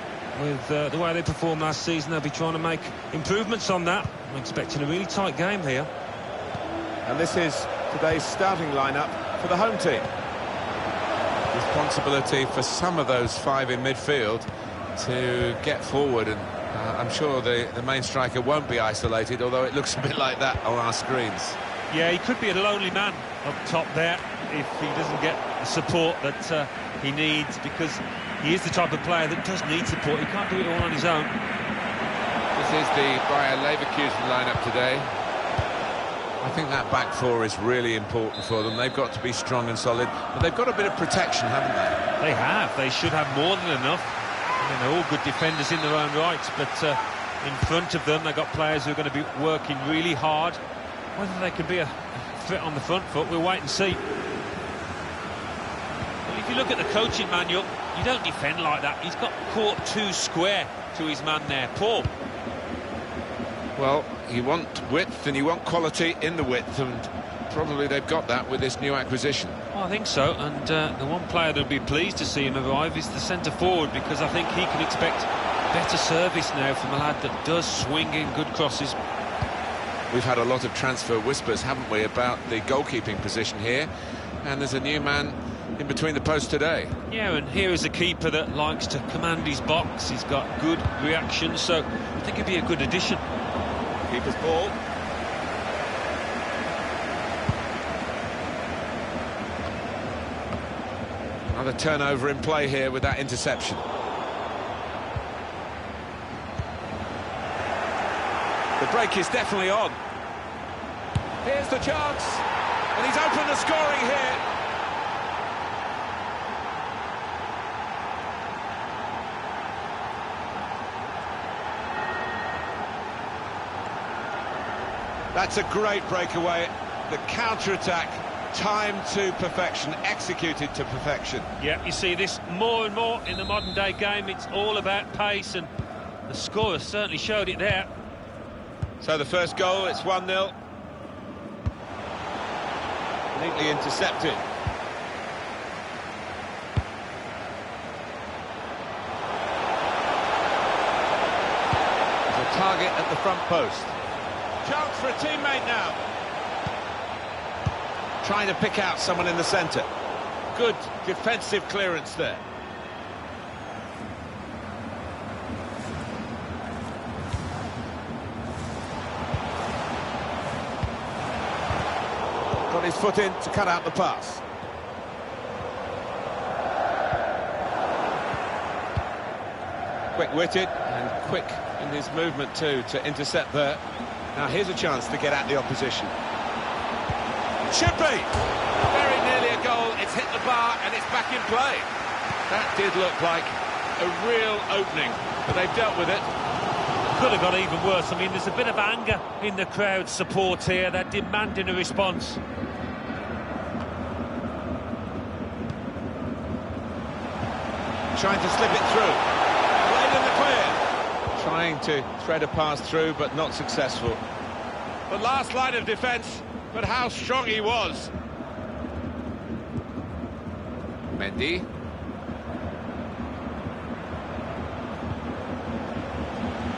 With the way they performed last season, they'll be trying to make improvements on that. I'm expecting a really tight game here. And this is today's starting lineup for the home team. Responsibility for some of those five in midfield to get forward, and I'm sure the main striker won't be isolated, although it looks a bit like that on our screens. Yeah, he could be a lonely man up top there if he doesn't get the support that he needs, because he is the type of player that does need support. He can't do it all on his own. This is the Bayer Leverkusen lineup today. I think that back four is really important for them. They've got to be strong and solid, but they've got a bit of protection, haven't they? They have. They should have more than enough. I mean, they're all good defenders in their own right, but in front of them, they've got players who are going to be working really hard. Whether they can be a threat on the front foot, we'll wait and see. Well, if you look at the coaching manual, you don't defend like that. He's got caught too square to his man there. Paul. Well, you want width and you want quality in the width, and probably they've got that with this new acquisition. Well, I think so, and the one player that'll be pleased to see him arrive is the centre-forward, because I think he can expect better service now from a lad that does swing in good crosses. We've had a lot of transfer whispers, haven't we, about the goalkeeping position here, and there's a new man in between the posts today. Yeah, and here is a keeper that likes to command his box. He's got good reaction, so I think he'd be a good addition. Keeper's ball. Another turnover in play here with that interception. The break is definitely on. Here's the chance, and he's opened the scoring here. That's a great breakaway. The counter-attack, timed to perfection, executed to perfection. Yeah, you see this more and more in the modern-day game. It's all about pace, and the scorer certainly showed it there. So the first goal, it's 1-0. Neatly intercepted. There's a target at the front post. Chance for a teammate now. Trying to pick out someone in the centre. Good defensive clearance there. Got his foot in to cut out the pass. Quick-witted and quick in his movement too to intercept there. Now here's a chance to get at the opposition. Should be! Very nearly a goal. It's hit the bar and it's back in play. That did look like a real opening, but they've dealt with it. Could have got even worse. I mean, there's a bit of anger in the crowd's support here. They're demanding a response. Trying to slip it through. Played in the clear. Trying to thread a pass through, but not successful. The last line of defence, but how strong he was. Mendy.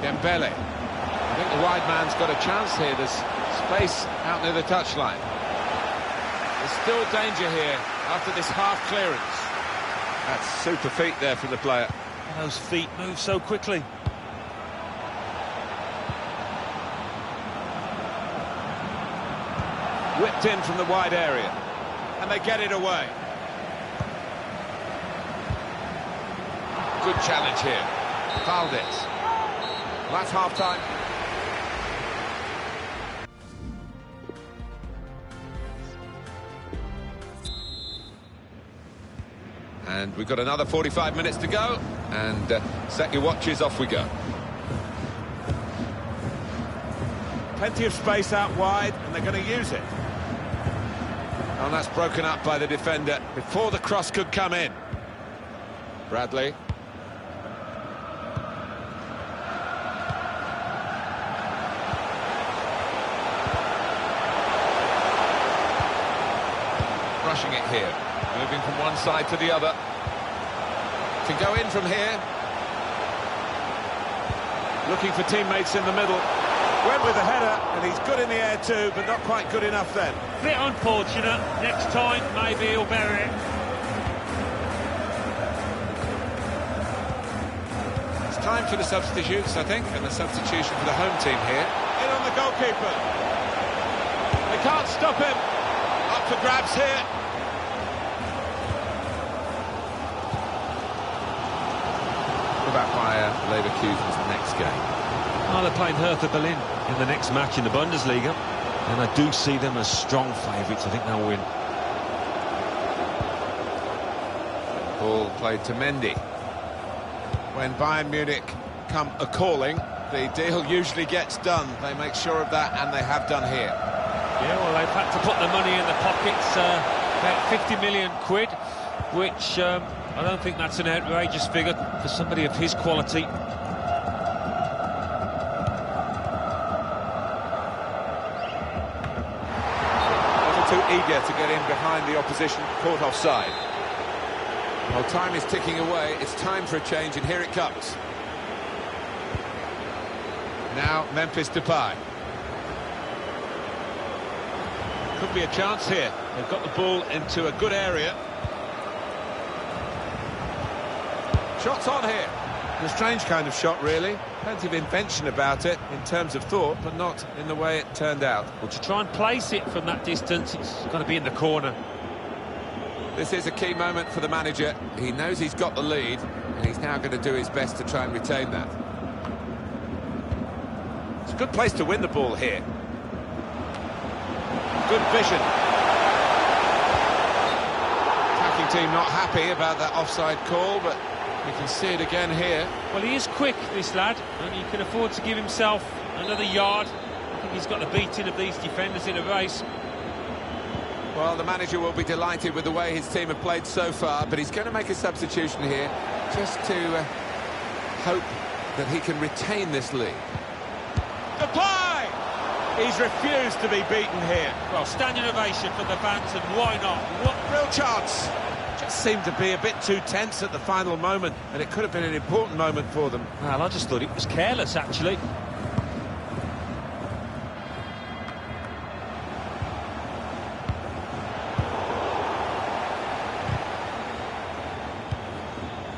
Dembele. I think the wide man's got a chance here. There's space out near the touchline. There's still danger here after this half clearance. That's super feet there from the player. Those feet move so quickly. Whipped in from the wide area. And they get it away. Good challenge here. Fouled it. That's half-time. And we've got another 45 minutes to go, and set your watches, off we go. Plenty of space out wide, and they're going to use it. And that's broken up by the defender before the cross could come in. Bradley. Rushing it here. Moving from one side to the other. Can go in from here. Looking for teammates in the middle. Went with a header, and he's good in the air too, but not quite good enough then. Bit unfortunate. Next time, maybe he'll bury it. It's time for the substitutes, I think, and the substitution for the home team here. In on the goalkeeper. They can't stop him. Up for grabs here. What about Bayer Leverkusen's next game? Well, they're playing Hertha Berlin in the next match in the Bundesliga, and I do see them as strong favourites. I think they'll win. Ball played to Mendy. When Bayern Munich come a-calling, the deal usually gets done. They make sure of that, and they have done here. Yeah, well, they've had to put the money in the pockets, about 50 million quid, which I don't think that's an outrageous figure for somebody of his quality. Too eager to get in behind the opposition, caught offside. Well, time is ticking away. It's time for a change, and here it comes. Now Memphis Depay. Could be a chance here. They've got the ball into a good area. Shots on here. A strange kind of shot, really. Plenty of invention about it in terms of thought, but not in the way it turned out. Well, to try and place it from that distance, it's got to be in the corner. This is a key moment for the manager. He knows he's got the lead, and he's now going to do his best to try and retain that. It's a good place to win the ball here. Good vision. Attacking team not happy about that offside call, but we can see it again here. Well, he is quick, this lad, and he can afford to give himself another yard. I think he's got the beating of these defenders in a race. Well, the manager will be delighted with the way his team have played so far, but he's going to make a substitution here just to hope that he can retain this lead. Depay! He's refused to be beaten here. Well, standing ovation for the fans, and why not? What real chance! Just seemed to be a bit too tense at the final moment, and it could have been an important moment for them. Well, I just thought it was careless, actually.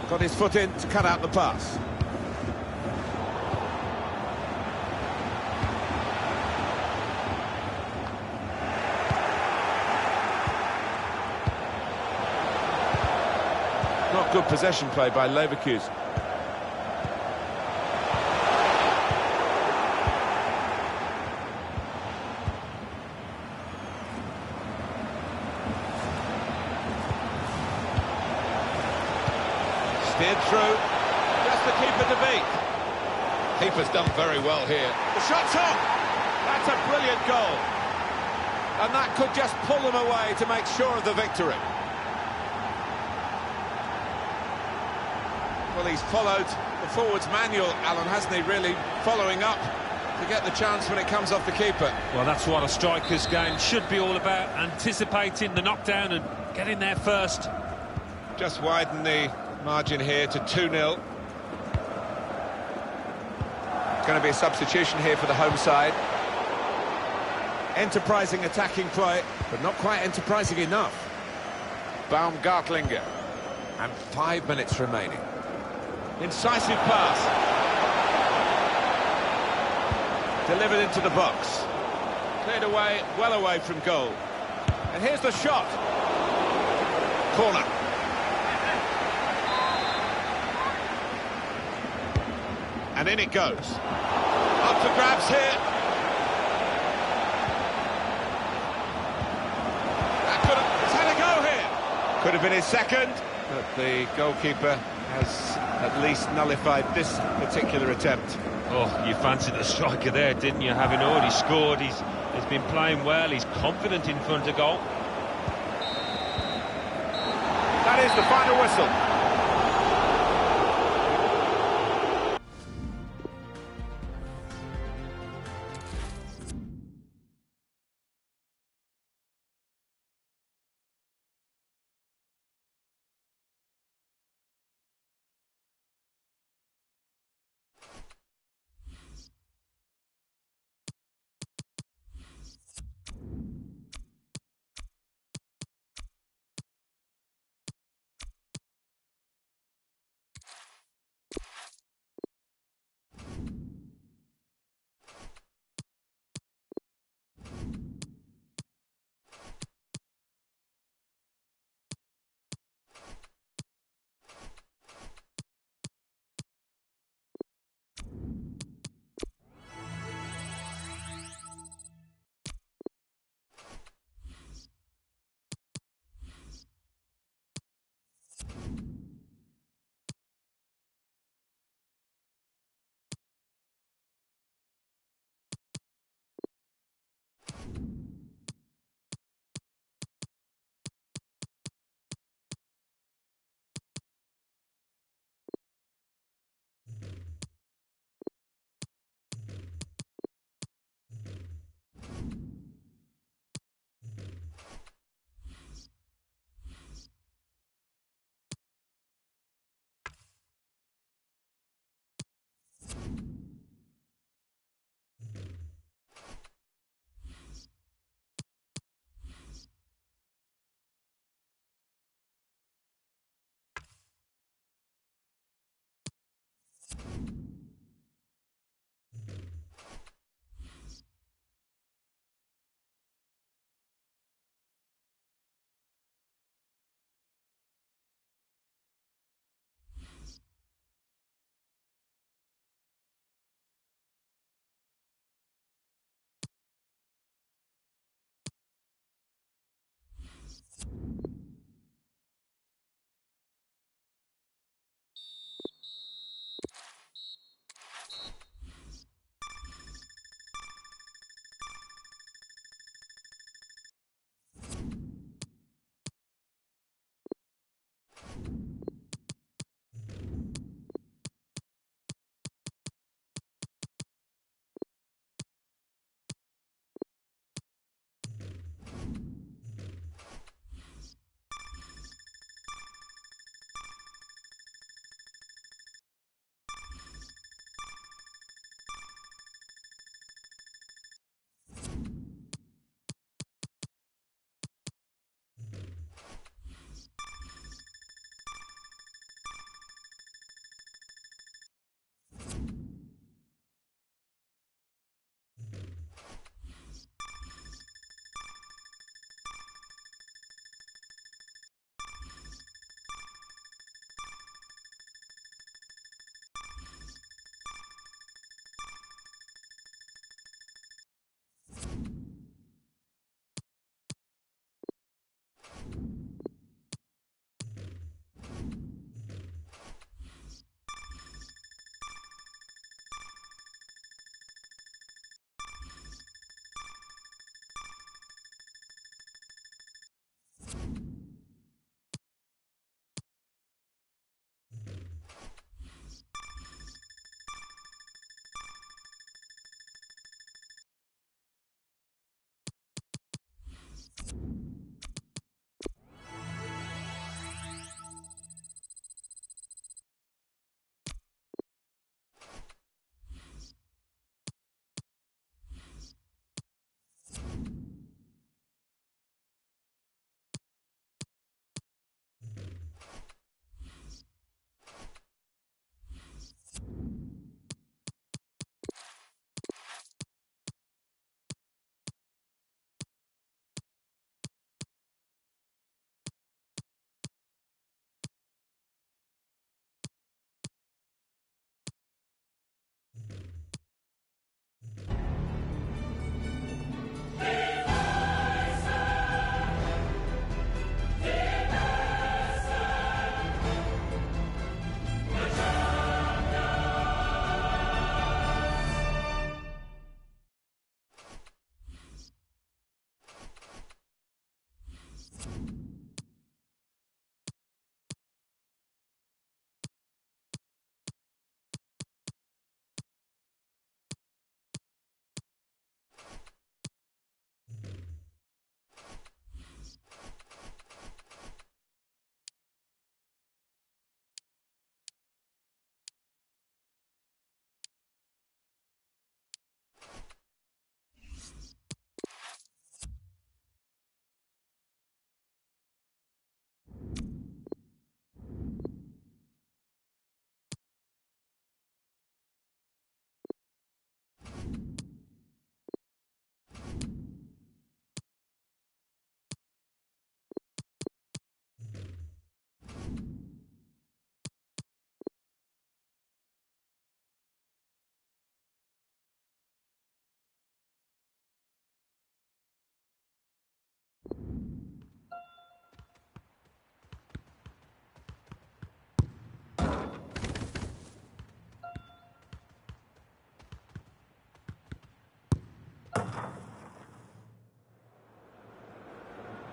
Got his foot in to cut out the pass. Not good possession play by Leverkusen. Steered through, just the keeper to beat. Keeper's done very well here. The shot's on! That's a brilliant goal. And that could just pull them away to make sure of the victory. Well, he's followed the forwards manual, Alan, hasn't he, really following up to get the chance when it comes off the keeper. Well, that's what a striker's game should be all about, anticipating the knockdown and getting there first. Just widen the margin here to 2-0. Going to be a substitution here for the home side. Enterprising attacking play, but not quite enterprising enough. Baumgartlinger. And 5 minutes remaining. Incisive pass. Delivered into the box. Cleared away, well away from goal. And here's the shot. Corner. And in it goes. Up for grabs here. That could have... He's had a go here. Could have been his second. that the goalkeeper has at least nullified this particular attempt. Oh, you fancied the striker there, didn't you? Having already scored, he's been playing well, he's confident in front of goal. That is the final whistle.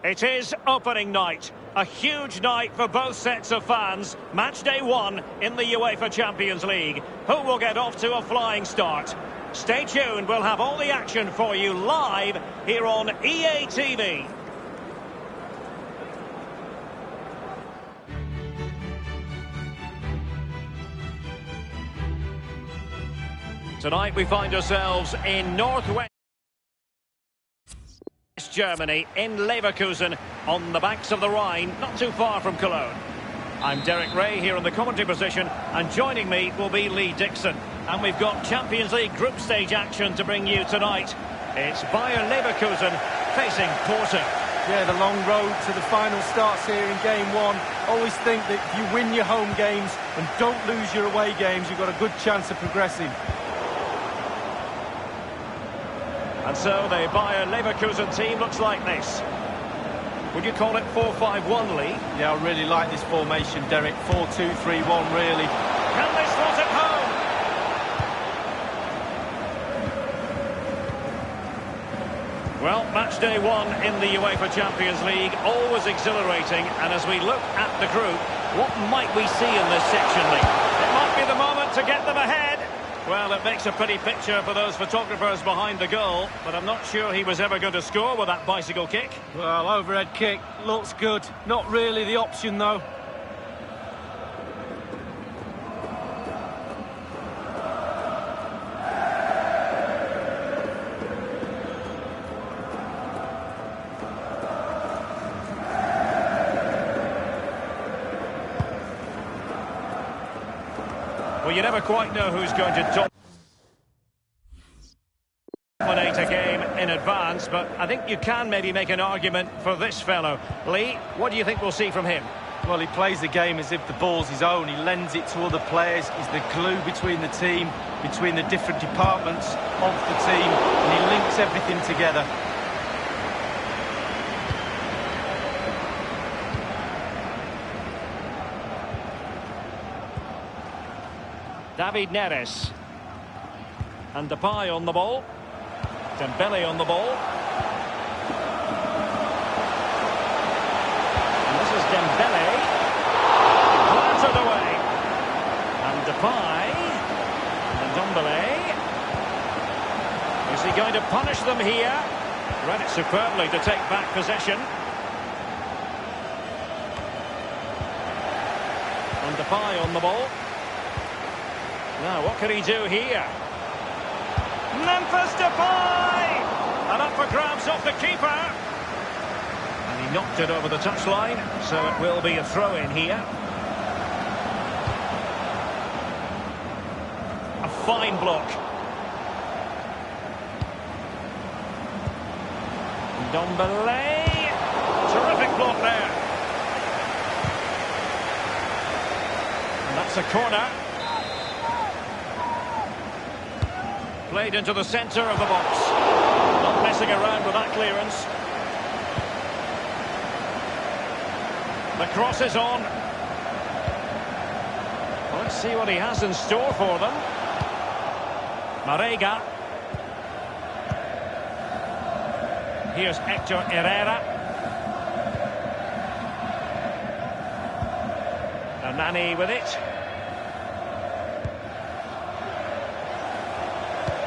It is opening night. A huge night for both sets of fans. Match day 1 in the UEFA Champions League. Who will get off to a flying start? Stay tuned. We'll have all the action for you live here on EA TV. Tonight we find ourselves in northwest Germany, in Leverkusen, on the banks of the Rhine, not too far from Cologne. I'm Derek Ray here in the commentary position, and joining me will be Lee Dixon. And we've got Champions League group stage action to bring you tonight. It's BAYERN Leverkusen facing Porto. Yeah, the long road to the final starts here in game 1. Always think that if you win your home games and don't lose your away games, you've got a good chance of progressing. And so the BAYERN Leverkusen team looks like this. Would you call it 4-5-1, Lee? Yeah, I really like this formation, Derek. 4-2-3-1, really. Can they slot it home? Well, match day 1 in the UEFA Champions League, always exhilarating. And as we look at the group, what might we see in this section, Lee? It might be the moment to get them ahead. Well, it makes a pretty picture for those photographers behind the goal, but I'm not sure he was ever going to score with that bicycle kick. Well, overhead kick looks good. Not really the option, though. Well, you never quite know who's going to dominate a game in advance, but I think you can maybe make an argument for this fellow. Lee, what do you think we'll see from him? Well, he plays the game as if the ball's his own. He lends it to other players. He's the glue between the team, between the different departments of the team, and he links everything together. David Neres. And Depay on the ball. Dembele on the ball. And this is Dembele. Planted away. And Depay. And Dembele. Is he going to punish them here? Read it superbly to take back possession. And Depay on the ball. Now, what can he do here? Memphis Depay! And up for grabs off the keeper. And he knocked it over the touchline, so it will be a throw-in here. A fine block. Ndombele. Terrific block there. And that's a corner. Played into the centre of the box. Not messing around with that clearance. The cross is on. Well, let's see what he has in store for them. Marega. Here's Hector Herrera. Nani with it.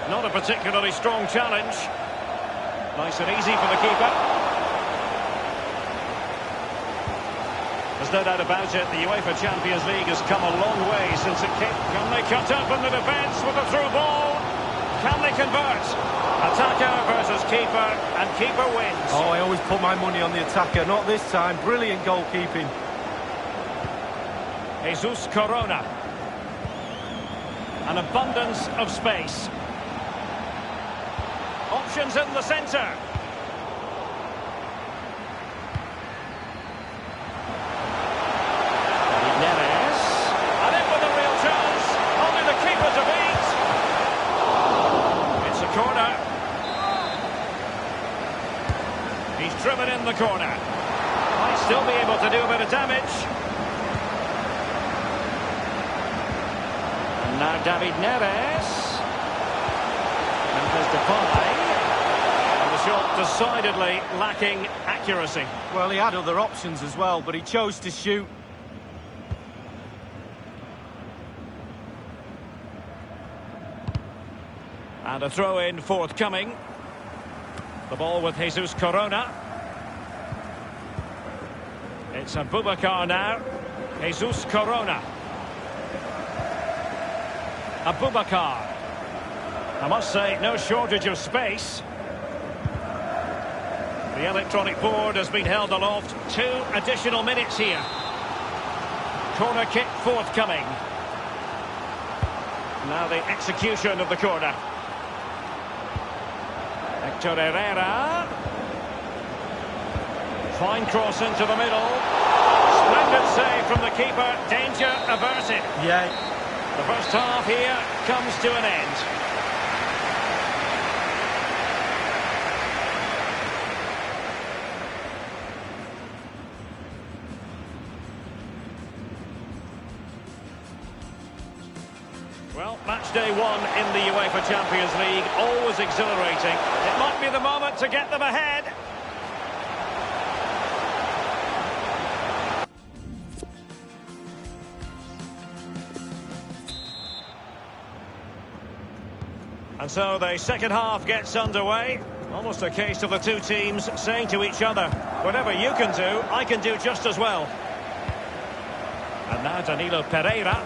Not a particularly strong challenge. Nice and easy for the keeper. There's no doubt about it, the UEFA Champions League has come a long way since it came. Can they cut up in the defence with a through ball? Can they convert? Attacker versus keeper, and keeper wins. Oh, I always put my money on the attacker. Not this time. Brilliant goalkeeping. Jesus Corona. An abundance of space. Options in the centre. Neres. And in with a real chance. Only the keeper to beat. It's a corner. He's driven in the corner. Might still be able to do a bit of damage. And now David Neres. And there's Depay. shot decidedly lacking accuracy. Well, he had other options as well, but he chose to shoot. And a throw-in forthcoming. The ball with Jesus Corona. It's Abubakar now. Jesus Corona. Abubakar. I must say, no shortage of space. The electronic board has been held aloft. 2 additional minutes here. Corner kick forthcoming. Now the execution of the corner. Hector Herrera. Fine cross into the middle. Splendid save from the keeper. Danger averted. Yeah. The first half here comes to an end. Well, match day 1 in the UEFA Champions League, always exhilarating. It might be the moment to get them ahead. And so the second half gets underway. Almost a case of the two teams saying to each other, whatever you can do, I can do just as well. And now Danilo Pereira.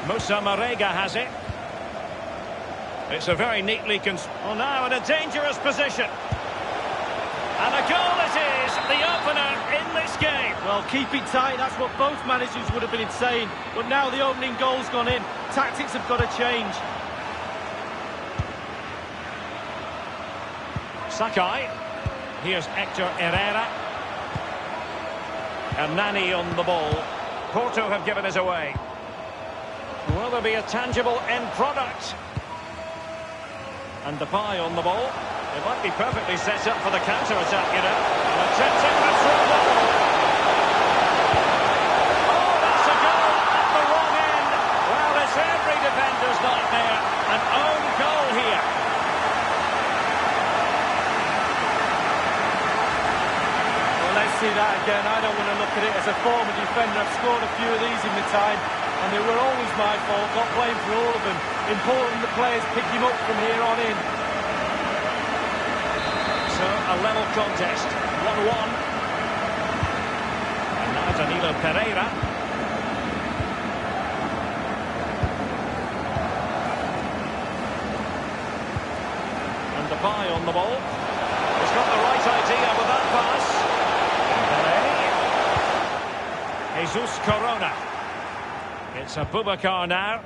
Musa Marega has it. It's a very neatly... Well, now in a dangerous position. And a goal it is, the opener in this game. Well, keep it tight, that's what both managers would have been saying. But now the opening goal's gone in. Tactics have got to change. Sakai. Here's Hector Herrera. And Nani on the ball. Porto have given us away. Will there be a tangible end product? And Depay on the ball. It might be perfectly set up for the counter-attack, you know. Attempting the throw ball. Oh, that's a goal at the wrong end. Well, it's every defender's nightmare. An own goal here. Well, let's see that again. I don't want to look at it as a former defender. I've scored a few of these in the time, and they were always my fault, not playing for all of them. Important the players pick him up from here on in. So, a level contest, 1-1. And now Danilo Pereira. And Depay on the ball. He's got the right idea with that pass. Jesus Corona. It's Abubakar now.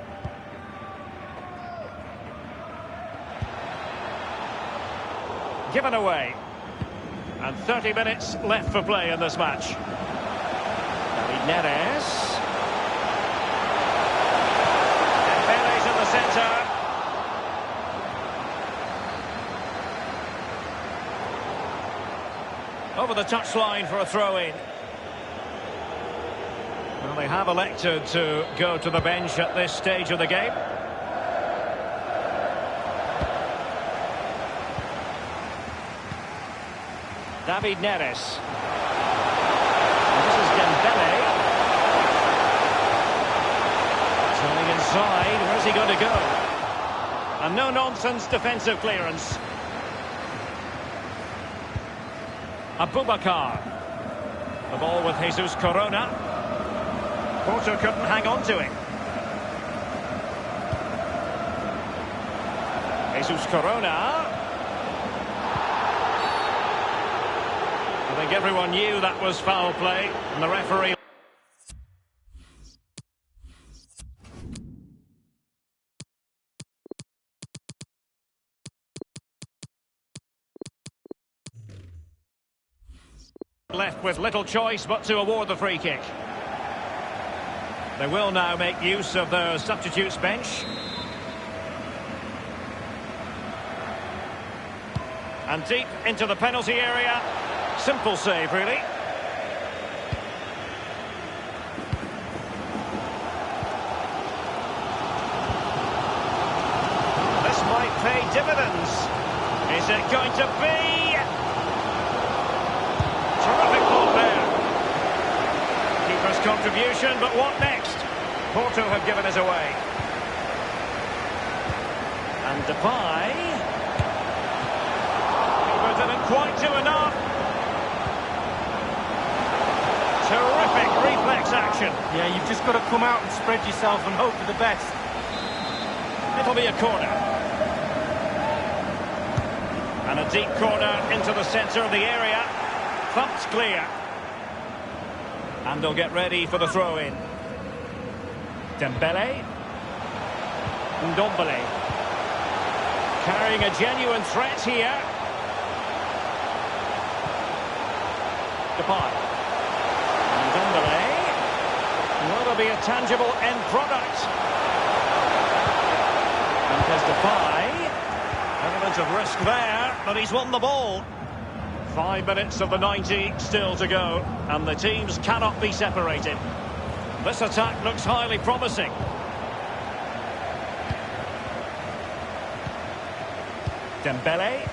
Given away. And 30 minutes left for play in this match. David Neres. Dembele's in the centre. Over the touchline for a throw-in. Well, they have elected to go to the bench at this stage of the game. David Neres. And this is Dembele. Turning inside, where's he going to go? And no-nonsense defensive clearance. Abubakar. The ball with Jesus Corona. Porto couldn't hang on to it. Jesus Corona. I think everyone knew that was foul play, and the referee... left with little choice but to award the free kick. They will now make use of their substitutes bench. And deep into the penalty area. Simple save, really. This might pay dividends. Is it going to be? Terrific ball there. Keeper's contribution, but what next? Porto have given us away. And Depay. Keeper didn't quite do enough. Terrific reflex action. Yeah, you've just got to come out and spread yourself and hope for the best. It'll be a corner. And a deep corner into the centre of the area. Thumped clear. And they'll get ready for the throw-in. Dembele. Ndombele. Carrying a genuine threat here. Depay. Ndombele. Will there be a tangible end product? And there's Depay. Element of risk there, but he's won the ball. 5 minutes of the 90 still to go, and the teams cannot be separated. This attack looks highly promising. Dembele.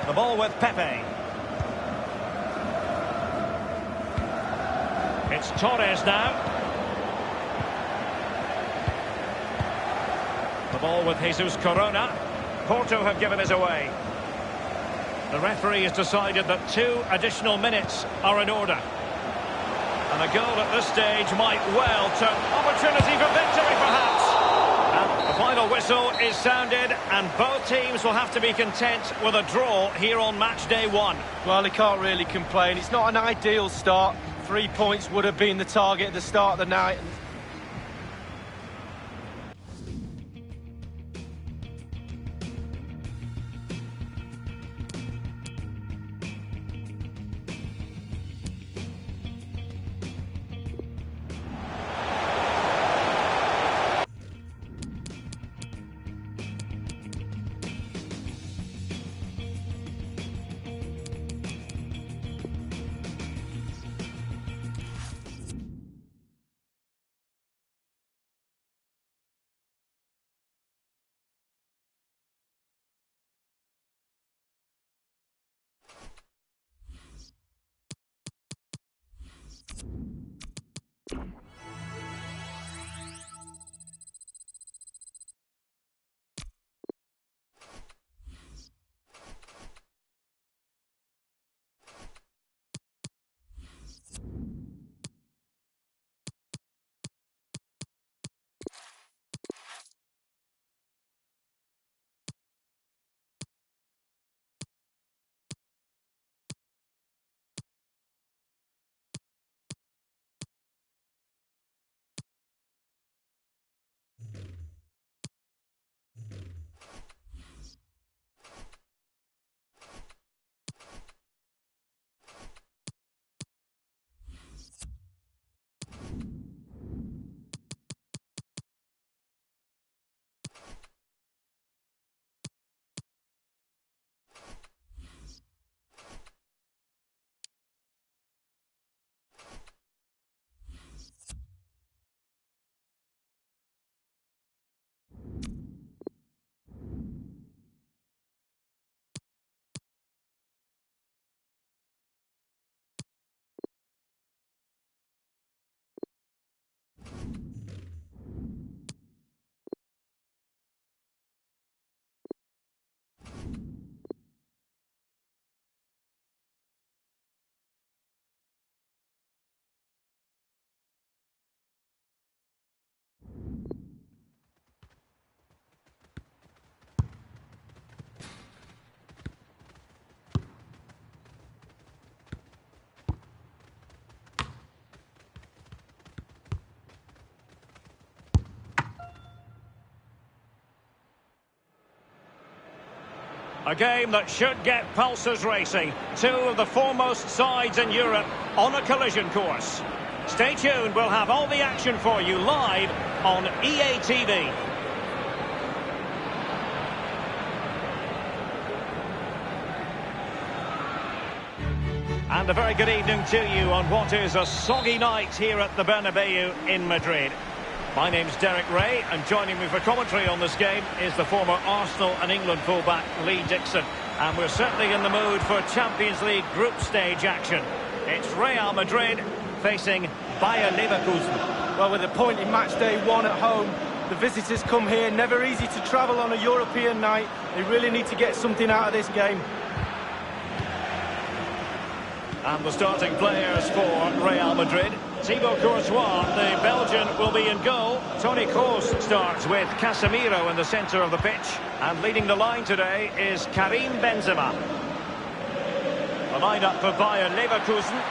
The ball with Pepe. It's Torres now. The ball with Jesus Corona. Porto have given us away. The referee has decided that 2 additional minutes are in order. And a goal at this stage might well turn opportunity for victory, perhaps. And the final whistle is sounded, and both teams will have to be content with a draw here on match day 1. Well, he can't really complain. It's not an ideal start. 3 points would have been the target at the start of the night. A game that should get pulses racing. 2 of the foremost sides in Europe on a collision course. Stay tuned, we'll have all the action for you live on EA TV. And a very good evening to you on what is a soggy night here at the Bernabeu in Madrid. My name's Derek Ray, and joining me for commentary on this game is the former Arsenal and England fullback Lee Dixon. And we're certainly in the mood for Champions League group stage action. It's Real Madrid facing Bayer Leverkusen. Well, with a point in match day 1 at home, the visitors come here. Never easy to travel on a European night. They really need to get something out of this game. And the starting players for Real Madrid. Thibaut Courtois, the Belgian, will be in goal. Toni Kroos starts with Casemiro in the centre of the pitch. And leading the line today is Karim Benzema. The lineup for Bayer Leverkusen.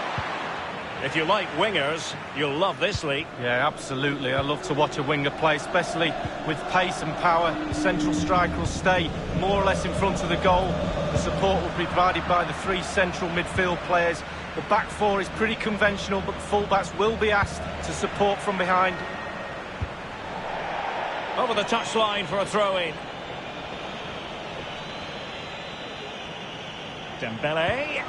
If you like wingers, you'll love this league. Yeah, absolutely. I love to watch a winger play, especially with pace and power. The central striker will stay more or less in front of the goal. The support will be provided by the 3 central midfield players. The back 4 is pretty conventional, but the fullbacks will be asked to support from behind. Over the touchline for a throw-in. Dembele.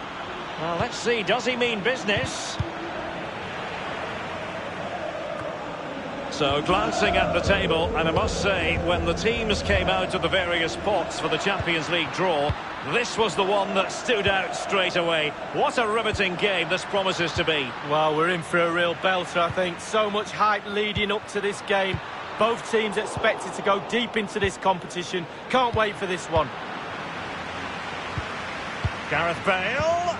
Well, let's see, does he mean business? So, glancing at the table, and I must say, when the teams came out of the various pots for the Champions League draw, this was the one that stood out straight away. What a riveting game this promises to be. Well, we're in for a real belter, I think. So much hype leading up to this game. Both teams expected to go deep into this competition. Can't wait for this one. Gareth Bale.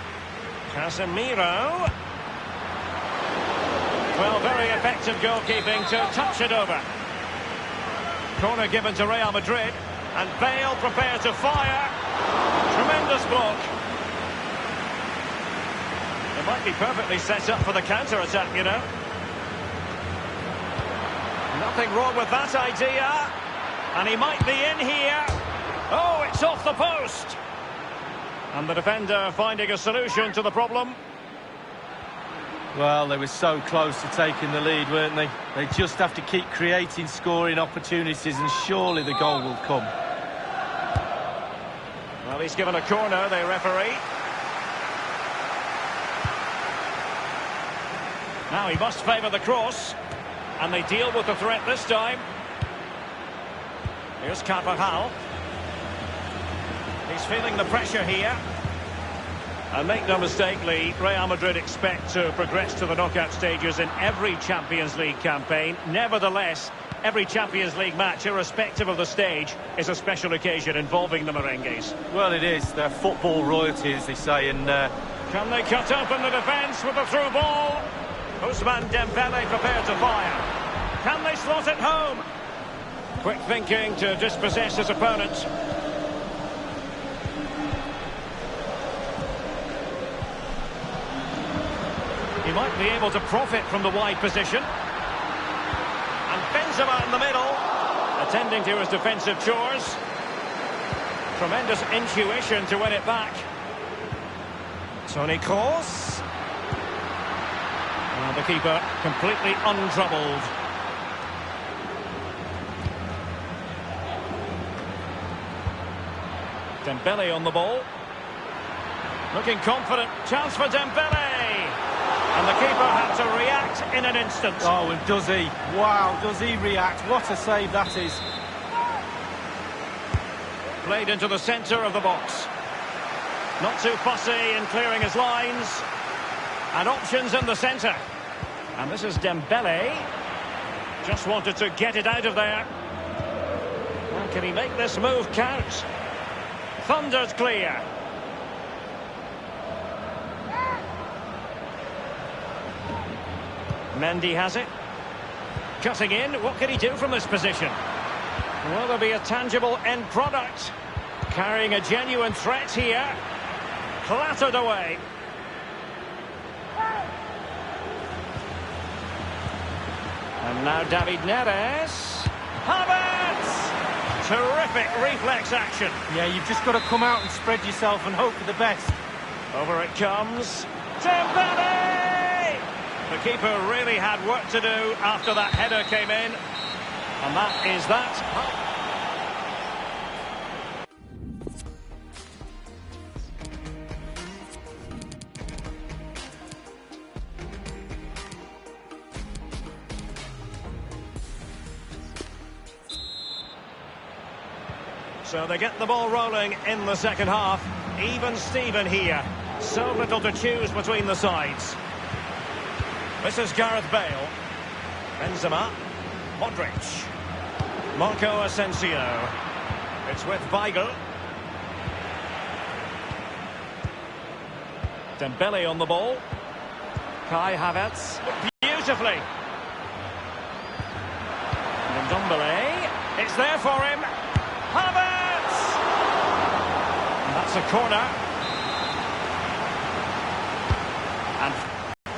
Casemiro. Well, very effective goalkeeping to touch it over. Corner given to Real Madrid. And Bale prepared to fire. Tremendous block. It might be perfectly set up for the counter-attack, you know. Nothing wrong with that idea. And he might be in here. Oh, it's off the post. And the defender finding a solution to the problem. Well, they were so close to taking the lead, weren't they? They just have to keep creating scoring opportunities, and surely the goal will come. Well, he's given a corner, the referee. Now he must favour the cross. And they deal with the threat this time. Here's Carvajal. He's feeling the pressure here. And make no mistake, Lee, Real Madrid expect to progress to the knockout stages in every Champions League campaign. Nevertheless, every Champions League match, irrespective of the stage, is a special occasion involving the Merengues. Well, it is. They're football royalty, as they say. And can they cut open the defence with a through ball? Ousmane Dembele prepared to fire. Can they slot it home? Quick thinking to dispossess his opponent. He might be able to profit from the wide position. And Benzema in the middle, attending to his defensive chores. Tremendous intuition to win it back. Toni Kroos. And the keeper completely untroubled. Dembele on the ball. Looking confident. Chance for Dembele. And the keeper had to react in an instant. Oh, and does he? Wow, does he react? What a save that is. Played into the centre of the box. Not too fussy in clearing his lines. And options in the centre. And this is Dembele. Just wanted to get it out of there. Well, can he make this move count? Thundered clear. Mendy has it. Cutting in. What can he do from this position? Will there be a tangible end product? Carrying a genuine threat here. Clattered away. And now David Neres. Havertz! Terrific reflex action. Yeah, you've just got to come out and spread yourself and hope for the best. Over it comes. Dembele! The keeper really had work to do after that header came in. And that is that. So they get the ball rolling in the second half. Even Steven here. So little to choose between the sides. This is Gareth Bale. Benzema. Modric. Marco Asensio. It's with Weigl. Dembele on the ball. Kai Havertz. Beautifully. And Dembele. It's there for him. Havertz! And that's a corner.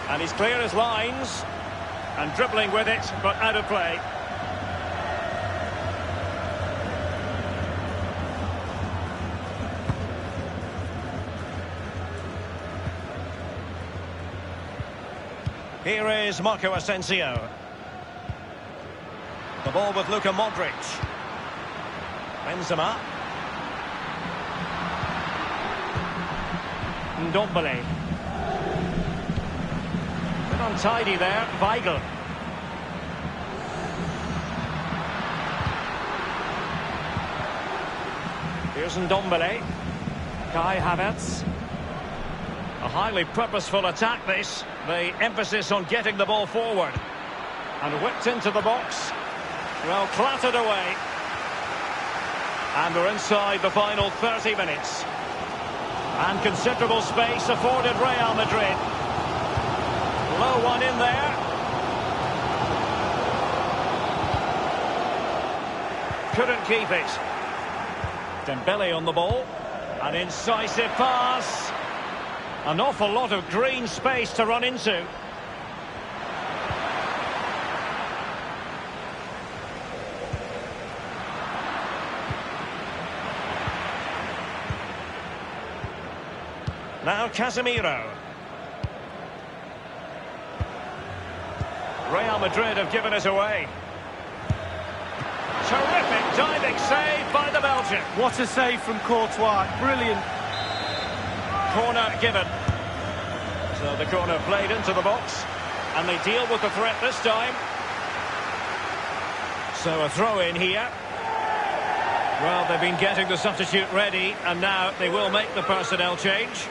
And he's clear his lines. And dribbling with it, but out of play. Here is Marco Asensio. The ball with Luka Modric. Benzema. Ndombele. Bit untidy there, Weigl. Here's Ndombele. Kai Havertz. A highly purposeful attack this. The emphasis on getting the ball forward. And whipped into the box. Well, clattered away. And we're inside the final 30 minutes. And considerable space afforded Real Madrid. Low one in there. Couldn't keep it. Dembele on the ball. An incisive pass. An awful lot of green space to run into. Now Casemiro. Real Madrid have given it away. Terrific diving save by the Belgian. What a save from Courtois. Brilliant. Corner given. So the corner played into the box. And they deal with the threat this time. So a throw in here. Well, they've been getting the substitute ready. And now they will make the personnel change.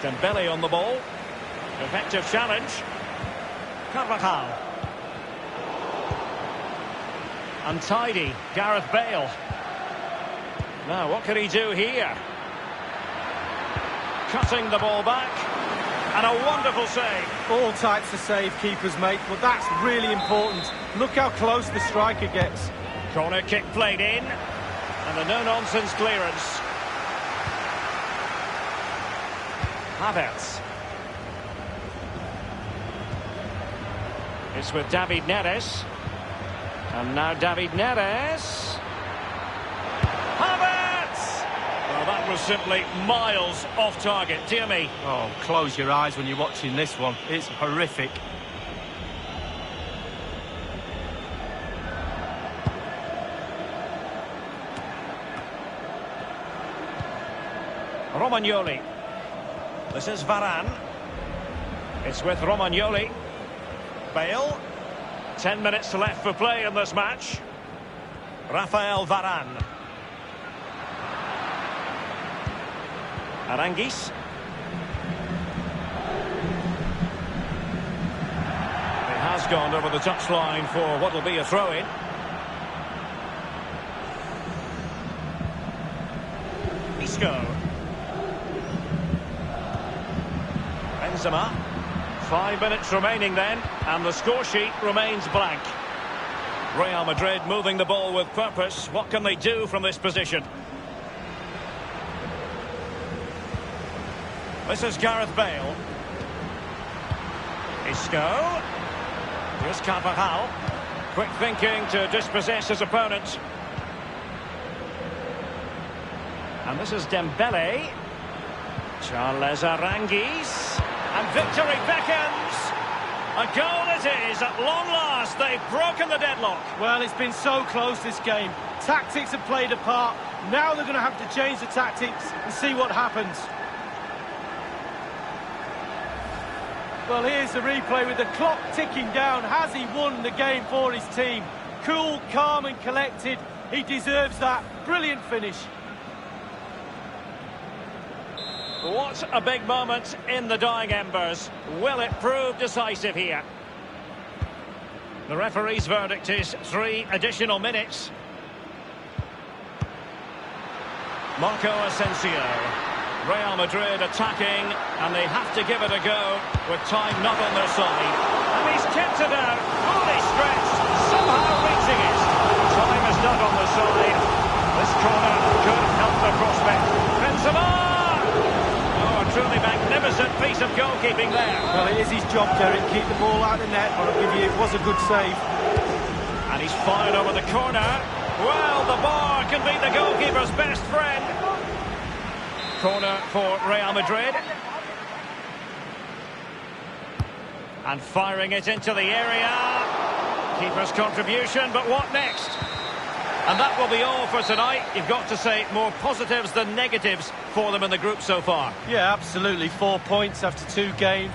Dembele on the ball. Effective challenge. Carvajal. Untidy. Gareth Bale. Now, what can he do here? Cutting the ball back. And a wonderful save. All types of save keepers make, but that's really important. Look how close the striker gets. Corner kick played in. And a no-nonsense clearance. Havertz. It's with David Neres. And now David Neres. Havertz! Well, that was simply miles off target. Dear me. Oh, close your eyes when you're watching this one. It's horrific. Romagnoli. This is Varane. It's with Romagnoli. Bale. 10 minutes left for play in this match. Rafael Varane. Aranguis. It has gone over the touchline for what will be a throw-in. Isco. Benzema. 5 minutes remaining then, and the score sheet remains blank. Real Madrid moving the ball with purpose. What can they do from this position? This is Gareth Bale. Isco. Here's Carvajal. Quick thinking to dispossess his opponent. And this is Dembele. Charles Aranguis. And victory beckons. A goal it is. At long last, they've broken the deadlock. Well, it's been so close, this game. Tactics have played a part. Now they're going to have to change the tactics and see what happens. Well, here's the replay with the clock ticking down. Has he won the game for his team? Cool, calm and collected. He deserves that. Brilliant finish. What a big moment in the dying embers. Will it prove decisive here? The referee's verdict is 3 additional minutes. Marco Asensio. Real Madrid attacking, and they have to give it a go with time not on their side. And he's kept it out, fully stretched, somehow reaching it. Time is not on their side. This corner could help the prospect. Benzema! Oh, a truly magnificent piece of goalkeeping there. Well, it is his job, Derek. Keep the ball out of the net, but I'll give you, it was a good save. And he's fired over the corner. Well, the bar can be the goalkeeper's best friend. Corner for Real Madrid. And firing it into the area. Keeper's contribution, but what next? And that will be all for tonight. You've got to say more positives than negatives for them in the group so far. Yeah, absolutely. 4 points after 2 games.